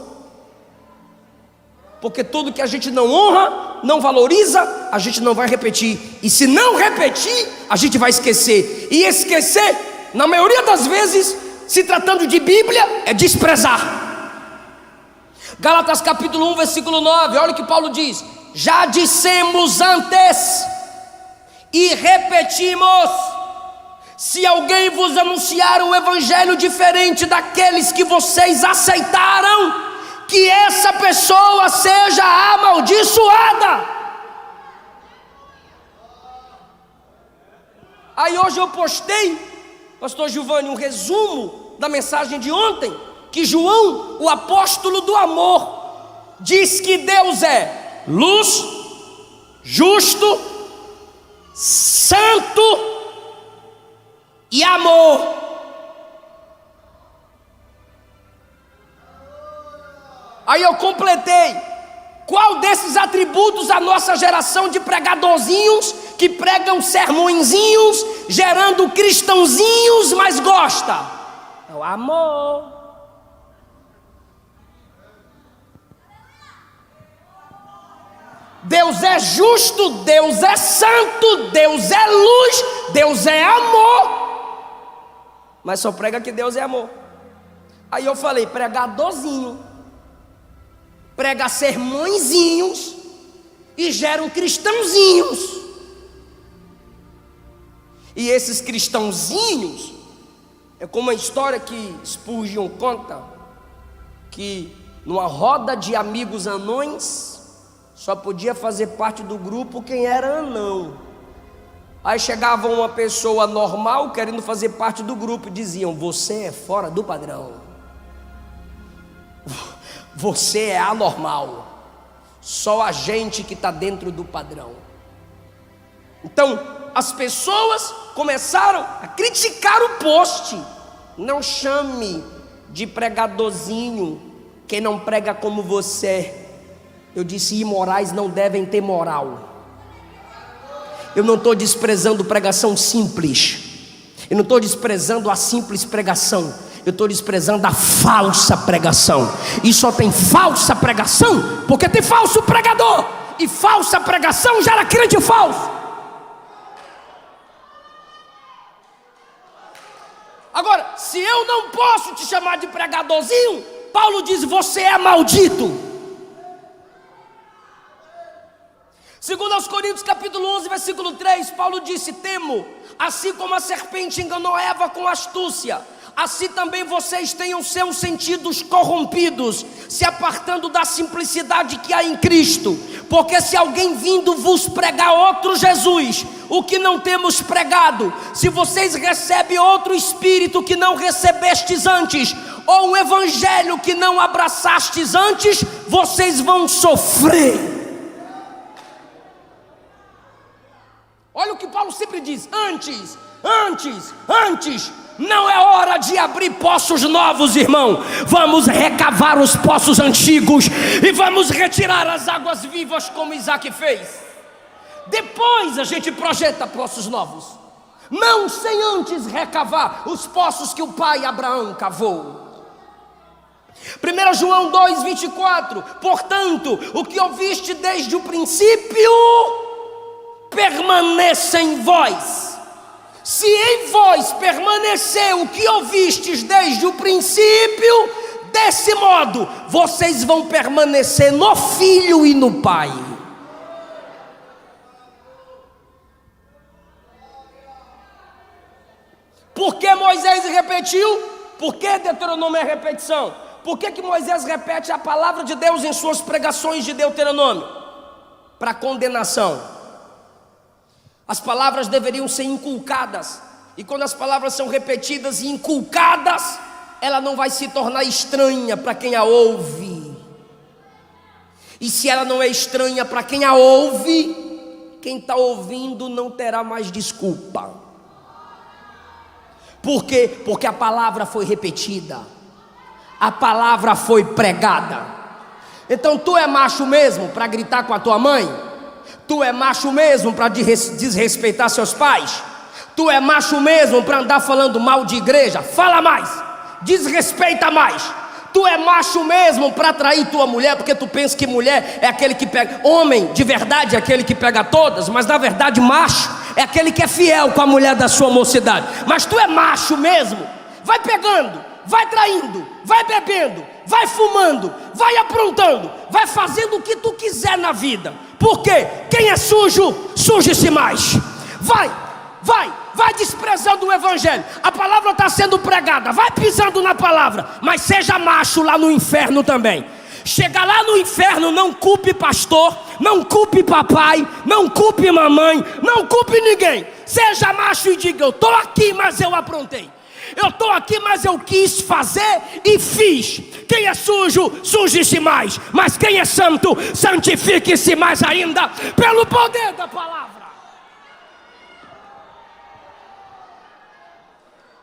porque tudo que a gente não honra, não valoriza, a gente não vai repetir, e se não repetir, a gente vai esquecer, e esquecer, na maioria das vezes, se tratando de Bíblia, é desprezar. Gálatas capítulo 1, versículo 9, olha o que Paulo diz: já dissemos antes e repetimos, se alguém vos anunciar um evangelho diferente daqueles que vocês aceitaram, que essa pessoa seja amaldiçoada. Aí hoje eu postei, pastor Giovanni, um resumo da mensagem de ontem, que João, o apóstolo do amor, diz que Deus é luz, justo, santo e amor. Aí eu completei: qual desses atributos a nossa geração de pregadorzinhos, que pregam sermõezinhos, gerando cristãozinhos, mas gosta? É o amor. Deus é justo, Deus é santo, Deus é luz, Deus é amor, mas só prega que Deus é amor. Aí eu falei: pregadorzinho, prega sermõezinhos e geram cristãozinhos. E esses cristãozinhos é como a história que Spurgeon conta, que numa roda de amigos anões, só podia fazer parte do grupo quem era anão. Aí chegava uma pessoa normal querendo fazer parte do grupo e diziam: você é fora do padrão, você é anormal, só a gente que está dentro do padrão. Então as pessoas começaram a criticar o post. Não chame de pregadorzinho quem não prega como você. Eu disse: imorais não devem ter moral. Eu não estou desprezando pregação simples, eu não estou desprezando a simples pregação, eu estou desprezando a falsa pregação. E só tem falsa pregação porque tem falso pregador, e falsa pregação gera crente falso. eu não posso te chamar de pregadorzinho, Paulo diz: você é maldito. 2 Coríntios capítulo 11, versículo 3, Paulo disse: temo, assim como a serpente enganou Eva com astúcia, assim também vocês tenham seus sentidos corrompidos, se apartando da simplicidade que há em Cristo. Porque se alguém vindo vos pregar outro Jesus, o que não temos pregado, se vocês recebem outro Espírito que não recebestes antes, ou um Evangelho que não abraçastes antes, vocês vão sofrer. Olha o que Paulo sempre diz: antes, não é hora de abrir poços novos, irmão. Vamos recavar os poços antigos e vamos retirar as águas vivas, como Isaac fez. Depois a gente projeta poços novos, não sem antes recavar os poços que o pai Abraão cavou. 1 João 2,24: portanto, o que ouviste desde o princípio permaneça em vós. Se em vós permanecer o que ouvistes desde o princípio, desse modo vocês vão permanecer no Filho e no Pai. Por que Moisés repetiu? Por que Deuteronômio é repetição? Por que Moisés repete a palavra de Deus em suas pregações de Deuteronômio? Para condenação. As palavras deveriam ser inculcadas, e quando as palavras são repetidas e inculcadas, ela não vai se tornar estranha para quem a ouve. E se ela não é estranha para quem a ouve, quem está ouvindo não terá mais desculpa. Por quê? Porque a palavra foi repetida, a palavra foi pregada. Então tu é macho mesmo para gritar com a tua mãe? Tu é macho mesmo para desrespeitar seus pais? Tu é macho mesmo para andar falando mal de igreja? Fala mais, desrespeita mais. Tu é macho mesmo para trair tua mulher, porque tu pensa que mulher é aquele que pega. Homem de verdade é aquele que pega todas, mas na verdade macho é aquele que é fiel com a mulher da sua mocidade. Mas tu é macho mesmo? Vai pegando, vai traindo, vai bebendo, vai fumando, vai aprontando, vai fazendo o que tu quiser na vida. Por quê? Quem é sujo, suje-se mais. Vai desprezando o Evangelho. A palavra está sendo pregada, vai pisando na palavra, mas seja macho lá no inferno também. Chega lá no inferno, não culpe pastor, não culpe papai, não culpe mamãe, não culpe ninguém. Seja macho e diga: eu estou aqui, mas eu aprontei. Eu estou aqui, mas eu quis fazer e fiz. Quem é sujo, suje-se mais. Mas quem é santo, santifique-se mais ainda, pelo poder da palavra.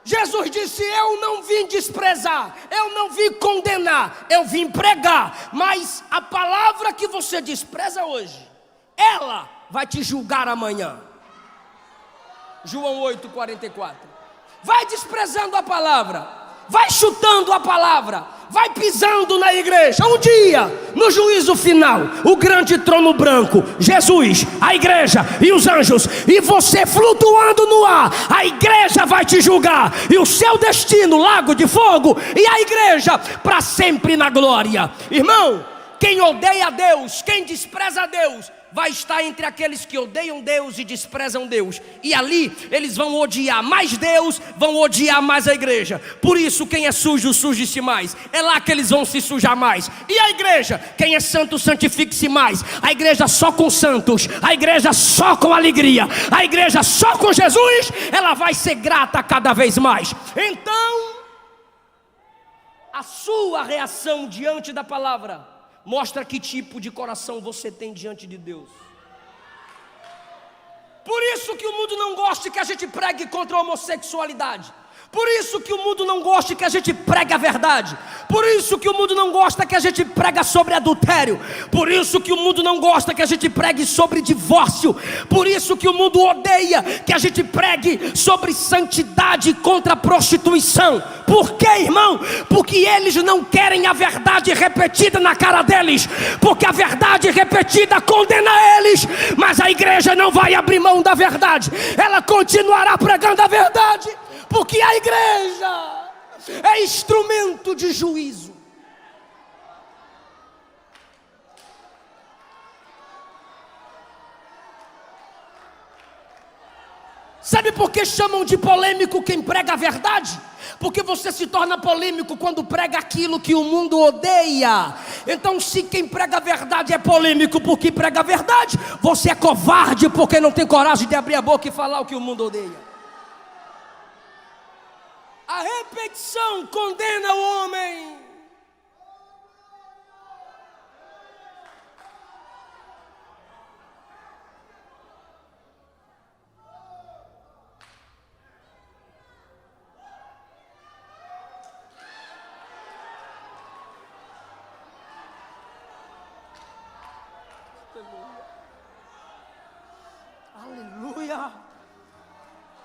Jesus disse: eu não vim desprezar, eu não vim condenar, eu vim pregar. Mas a palavra que você despreza hoje, ela vai te julgar amanhã. João 8,44. Vai desprezando a palavra, vai chutando a palavra, vai pisando na igreja. Um dia, no juízo final, o grande trono branco, Jesus, a igreja e os anjos, e você flutuando no ar, a igreja vai te julgar, e o seu destino, lago de fogo, e a igreja para sempre na glória. Irmão, quem odeia a Deus, quem despreza a Deus, vai estar entre aqueles que odeiam Deus e desprezam Deus. E ali eles vão odiar mais Deus, vão odiar mais a igreja. Por isso quem é sujo, suje-se mais. É lá que eles vão se sujar mais. E a igreja, quem é santo, santifique-se mais. A igreja só com santos, a igreja só com alegria, a igreja só com Jesus, ela vai ser grata cada vez mais. Então, a sua reação diante da palavra mostra que tipo de coração você tem diante de Deus. Por isso que o mundo não gosta que a gente pregue contra a homossexualidade. Por isso que o mundo não gosta que a gente pregue a verdade. Por isso que o mundo não gosta que a gente prega sobre adultério. Por isso que o mundo não gosta que a gente pregue sobre divórcio. Por isso que o mundo odeia que a gente pregue sobre santidade contra a prostituição. Por quê, irmão? Porque eles não querem a verdade repetida na cara deles. Porque a verdade repetida condena eles. Mas a igreja não vai abrir mão da verdade. Ela continuará pregando a verdade. Porque a igreja é instrumento de juízo. Sabe por que chamam de polêmico quem prega a verdade? Porque você se torna polêmico quando prega aquilo que o mundo odeia. Então, se quem prega a verdade é polêmico porque prega a verdade, você é covarde porque não tem coragem de abrir a boca e falar o que o mundo odeia. A repetição condena o homem. Aleluia,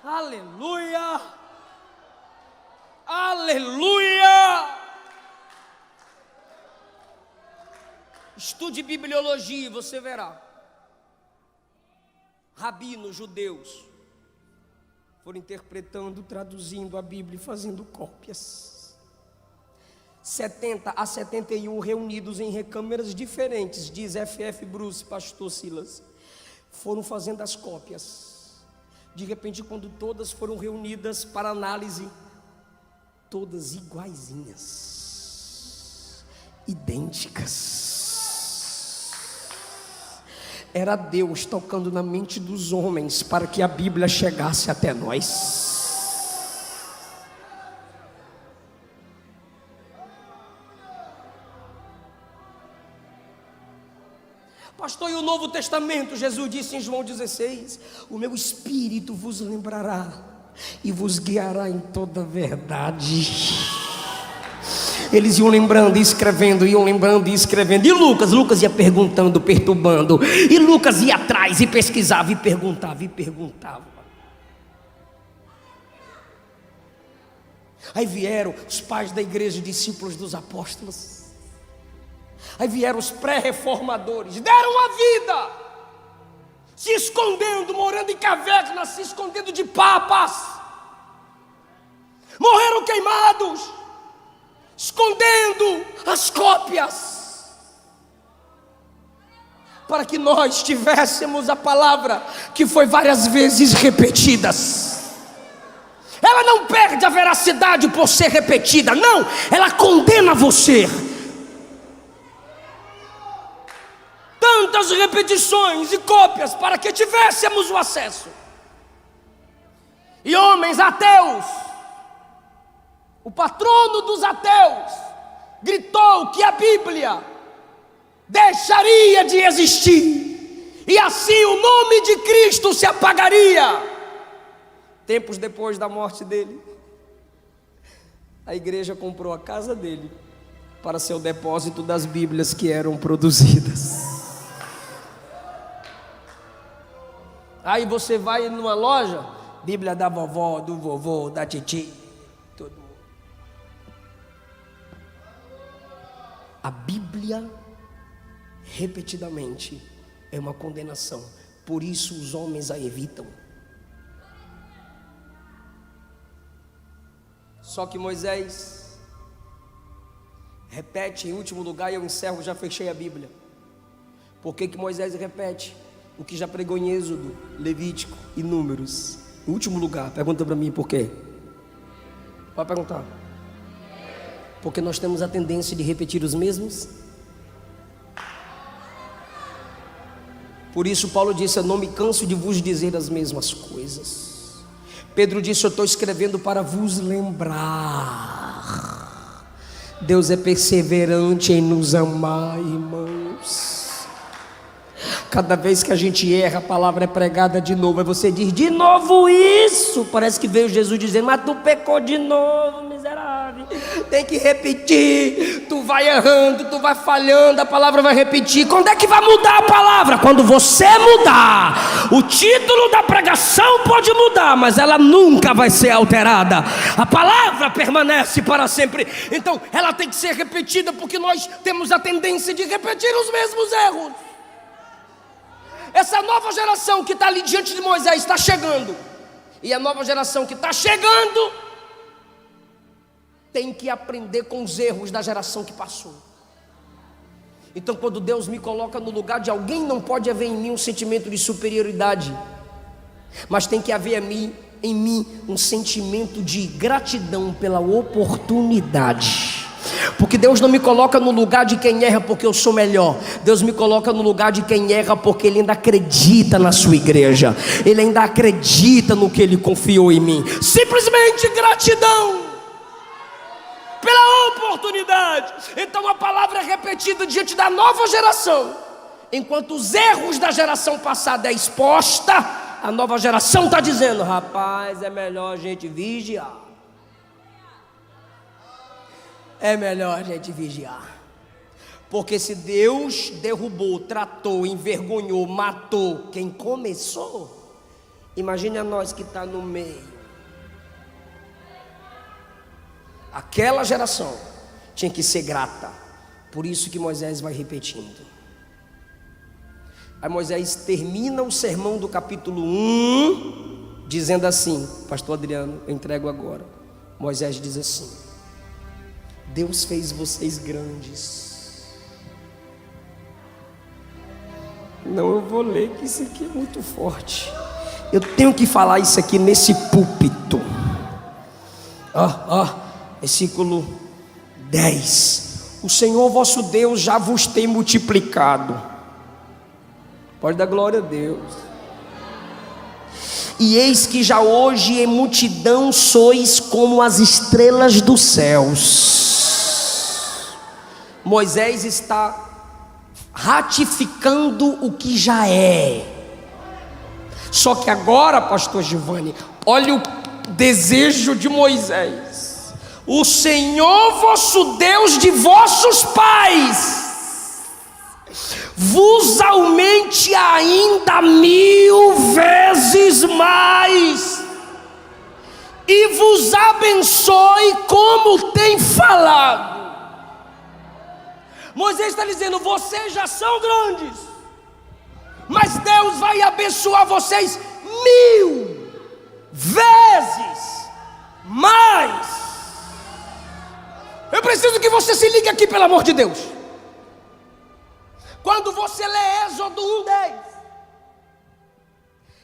aleluia, aleluia. Estude bibliologia e você verá. Rabinos judeus foram interpretando, traduzindo a Bíblia e fazendo cópias. 70 a 71 reunidos em recâmeras diferentes, diz F.F. Bruce, pastor Silas, foram fazendo as cópias. De repente, quando todas foram reunidas para análise, todas iguaizinhas, idênticas. Era Deus tocando na mente dos homens para que a Bíblia chegasse até nós. Pastor, e o Novo Testamento? Jesus disse em João 16: o meu Espírito vos lembrará e vos guiará em toda a verdade. Eles iam lembrando e escrevendo, iam lembrando e escrevendo. E Lucas ia perguntando, perturbando. E Lucas ia atrás e pesquisava e perguntava e perguntava. Aí vieram os pais da igreja, discípulos dos apóstolos. Aí vieram os pré-reformadores, deram a vida, se escondendo, morando em cavernas, se escondendo de papas, morreram queimados, escondendo as cópias, para que nós tivéssemos a palavra que foi várias vezes repetidas. Ela não perde a veracidade por ser repetida, não, ela condena você. Tantas repetições e cópias para que tivéssemos o acesso. E homens ateus, o patrono dos ateus, gritou que a Bíblia deixaria de existir, e assim o nome de Cristo se apagaria. Tempos depois da morte dele, a igreja comprou a casa dele para ser o depósito das Bíblias que eram produzidas. Aí você vai numa loja, Bíblia da vovó, do vovô, da titi, todo mundo. A Bíblia, repetidamente, é uma condenação. Por isso os homens a evitam. Só que Moisés repete em último lugar, e eu encerro, já fechei a Bíblia. Por que Moisés repete o que já pregou em Êxodo, Levítico e Números? Em último lugar, pergunta para mim por quê? Pode perguntar. Porque nós temos a tendência de repetir os mesmos. Por isso Paulo disse: eu não me canso de vos dizer as mesmas coisas. Pedro disse: eu estou escrevendo para vos lembrar. Deus é perseverante em nos amar, irmãos. Cada vez que a gente erra, a palavra é pregada de novo. Aí você diz: de novo isso. Parece que veio Jesus dizendo: mas tu pecou de novo, miserável. Tem que repetir. Tu vai errando, tu vai falhando, a palavra vai repetir. Quando é que vai mudar a palavra? Quando você mudar. O título da pregação pode mudar, mas ela nunca vai ser alterada. A palavra permanece para sempre. Então ela tem que ser repetida, porque nós temos a tendência de repetir os mesmos erros. Essa nova geração que está ali diante de Moisés está chegando, e a nova geração que está chegando tem que aprender com os erros da geração que passou. Então, quando Deus me coloca no lugar de alguém, não pode haver em mim um sentimento de superioridade, mas tem que haver em mim um sentimento de gratidão pela oportunidade. Porque Deus não me coloca no lugar de quem erra porque eu sou melhor. Deus me coloca no lugar de quem erra porque Ele ainda acredita na sua igreja, Ele ainda acredita no que Ele confiou em mim. Simplesmente gratidão pela oportunidade. Então a palavra é repetida diante da nova geração. Enquanto os erros da geração passada é exposta, a nova geração está dizendo: rapaz, é melhor a gente vigiar. É melhor a gente vigiar. Porque se Deus derrubou, tratou, envergonhou, matou quem começou, imagine a nós que está no meio. Aquela geração tinha que ser grata. Por isso que Moisés vai repetindo. Aí Moisés termina o sermão do capítulo 1 dizendo assim, pastor Adriano, eu entrego agora. Moisés diz assim: Deus fez vocês grandes. Não, eu vou ler que isso aqui é muito forte. Eu tenho que falar isso aqui nesse púlpito. Versículo 10. O Senhor vosso Deus já vos tem multiplicado. Pode dar glória a Deus. E eis que já hoje em multidão sois como as estrelas dos céus. Moisés está ratificando o que já é. Só que agora, pastor Giovanni, olha o desejo de Moisés: o Senhor vosso Deus de vossos pais vos aumente ainda 1000 vezes mais e vos abençoe como tem falado. Moisés está dizendo: vocês já são grandes, mas Deus vai abençoar vocês 1000 vezes mais. Eu preciso que você se ligue aqui, pelo amor de Deus. Quando você lê Êxodo 1:10,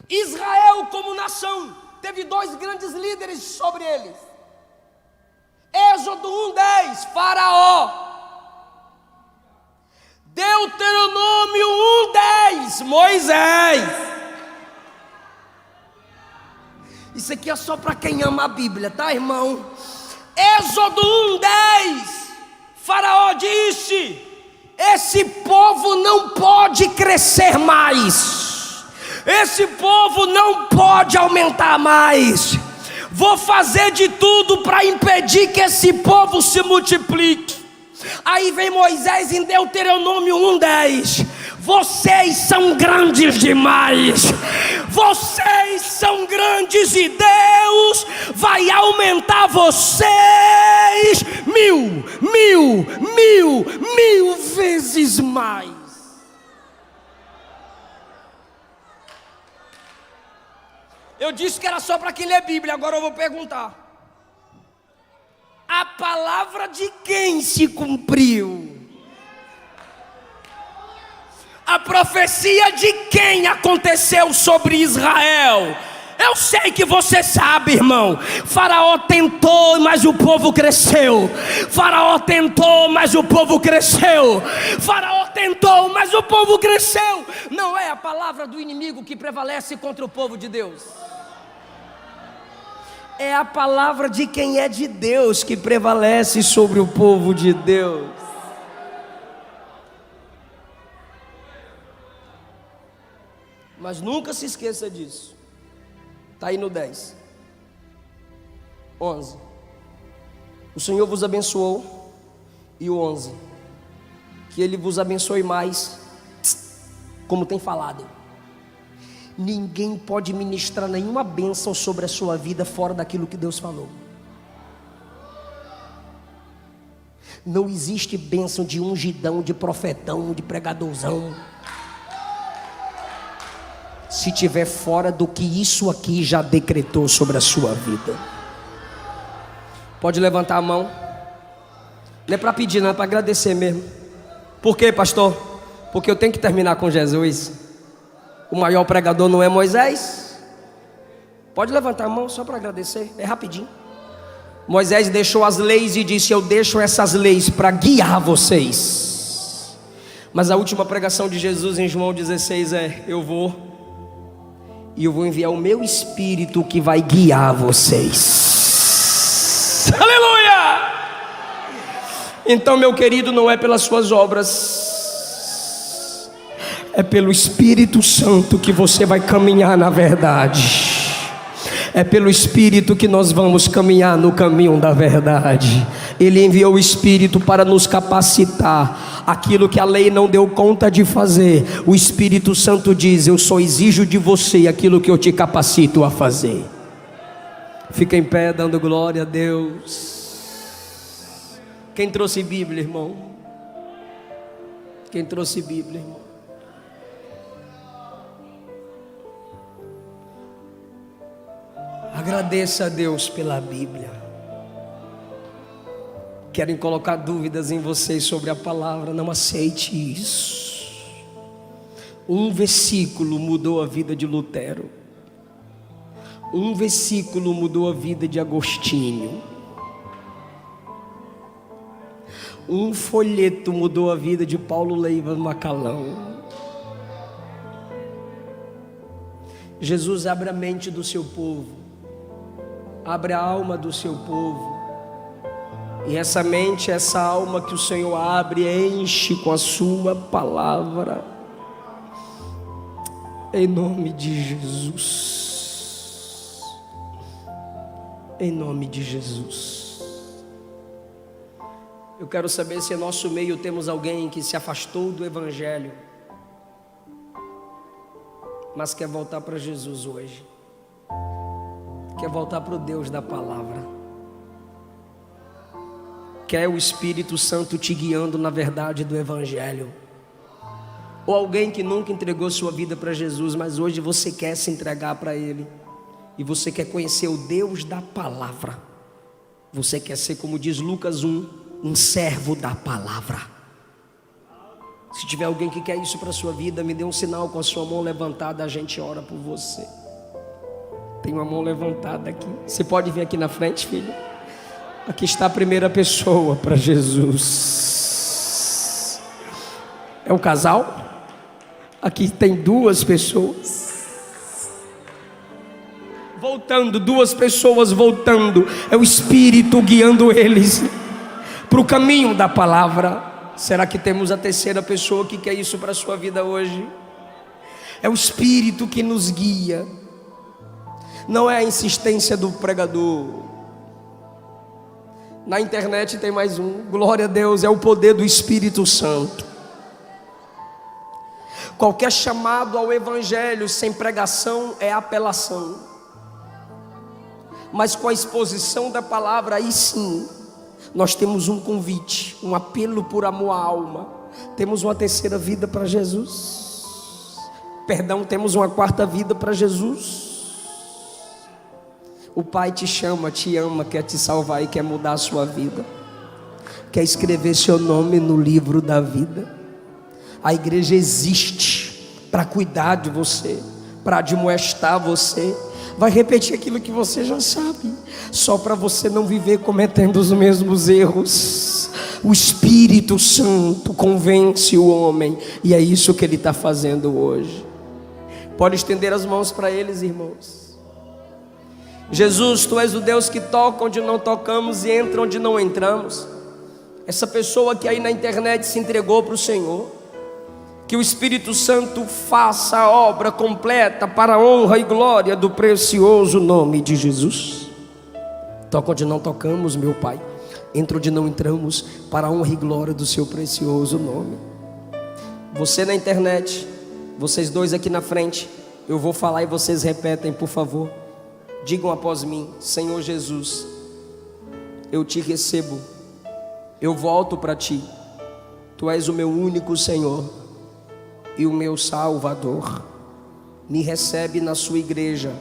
Israel como nação teve 2 grandes líderes sobre eles. Êxodo 1:10, Faraó. Deuteronômio 1:10, Moisés. Isso aqui é só para quem ama a Bíblia, tá, irmão? Êxodo 1:10, Faraó disse: esse povo não pode crescer mais, esse povo não pode aumentar mais. Vou fazer de tudo para impedir que esse povo se multiplique. Aí vem Moisés em Deuteronômio 1:10: vocês são grandes demais, vocês são grandes e Deus vai aumentar vocês 1000 vezes mais. Eu disse que era só para quem lê Bíblia, agora eu vou perguntar: a palavra de quem se cumpriu? A profecia de quem aconteceu sobre Israel? Eu sei que você sabe, irmão. Faraó tentou, mas o povo cresceu. Faraó tentou, mas o povo cresceu. Faraó tentou, mas o povo cresceu. Não é a palavra do inimigo que prevalece contra o povo de Deus. É a palavra de quem é de Deus que prevalece sobre o povo de Deus. Mas nunca se esqueça disso. Está aí no 10. 11. O Senhor vos abençoou. E o 11. Que Ele vos abençoe mais, como tem falado. Ninguém pode ministrar nenhuma bênção sobre a sua vida fora daquilo que Deus falou. Não existe bênção de ungidão, de profetão, de pregadorzão, se tiver fora do que isso aqui já decretou sobre a sua vida. Pode levantar a mão. Não é para pedir, não, é para agradecer mesmo. Por quê, pastor? Porque eu tenho que terminar com Jesus. O maior pregador não é Moisés? Pode levantar a mão só para agradecer, é rapidinho. Moisés deixou as leis e disse: eu deixo essas leis para guiar vocês. Mas a última pregação de Jesus em João 16 é: eu vou enviar o meu Espírito que vai guiar vocês. Aleluia! Então, meu querido, não é pelas suas obras, é pelo Espírito Santo que você vai caminhar na verdade. É pelo Espírito que nós vamos caminhar no caminho da verdade. Ele enviou o Espírito para nos capacitar. Aquilo que a lei não deu conta de fazer, o Espírito Santo diz: eu só exijo de você aquilo que eu te capacito a fazer. Fica em pé dando glória a Deus. Quem trouxe Bíblia, irmão? Quem trouxe Bíblia, irmão? Agradeça a Deus pela Bíblia. Querem colocar dúvidas em vocês sobre a palavra? Não aceite isso. Um versículo mudou a vida de Lutero. Um versículo mudou a vida de Agostinho. Um folheto mudou a vida de Paulo Leiva Macalão. Jesus abre a mente do seu povo, abre a alma do seu povo. E essa mente, essa alma que o Senhor abre, enche com a sua palavra. Em nome de Jesus. Em nome de Jesus. Eu quero saber se em nosso meio temos alguém que se afastou do Evangelho, mas quer voltar para Jesus hoje. Quer voltar para o Deus da palavra. Quer o Espírito Santo te guiando na verdade do Evangelho. Ou alguém que nunca entregou sua vida para Jesus, mas hoje você quer se entregar para Ele. E você quer conhecer o Deus da palavra. Você quer ser, como diz Lucas 1, um servo da palavra. Se tiver alguém que quer isso para a sua vida, me dê um sinal com a sua mão levantada, a gente ora por você. Tem uma mão levantada aqui. Você pode vir aqui na frente, filho? Aqui está a primeira pessoa para Jesus. É um casal? Aqui tem duas pessoas. Voltando, duas pessoas voltando. É o Espírito guiando eles para o caminho da palavra. Será que temos a terceira pessoa que quer isso para a sua vida hoje? É o Espírito que nos guia. Não é a insistência do pregador. Na internet tem mais um. Glória a Deus, é o poder do Espírito Santo. Qualquer chamado ao Evangelho sem pregação é apelação. Mas com a exposição da palavra, aí sim, nós temos um convite, um apelo por amor à alma. Temos uma terceira vida para Jesus. Perdão, temos uma quarta vida para Jesus. O Pai te chama, te ama, quer te salvar e quer mudar a sua vida. Quer escrever seu nome no livro da vida. A igreja existe para cuidar de você, para admoestar você. Vai repetir aquilo que você já sabe, só para você não viver cometendo os mesmos erros. O Espírito Santo convence o homem, e é isso que Ele está fazendo hoje. Pode estender as mãos para eles, irmãos. Jesus, Tu és o Deus que toca onde não tocamos e entra onde não entramos. Essa pessoa que aí na internet se entregou para o Senhor, que o Espírito Santo faça a obra completa para a honra e glória do precioso nome de Jesus. Toca onde não tocamos, meu Pai, entra onde não entramos, para a honra e glória do Seu precioso nome. Você na internet, vocês dois aqui na frente, eu vou falar e vocês repetem, por favor. Digam após mim: Senhor Jesus, eu Te recebo, eu volto para Ti. Tu és o meu único Senhor e o meu Salvador. Me recebe na Sua igreja.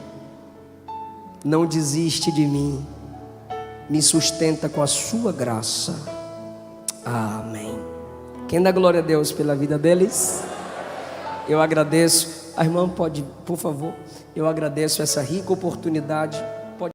Não desiste de mim. me sustenta com a sua graça. Amém. Quem dá glória a Deus pela vida deles? Eu agradeço. A irmã pode, por favor, eu agradeço essa rica oportunidade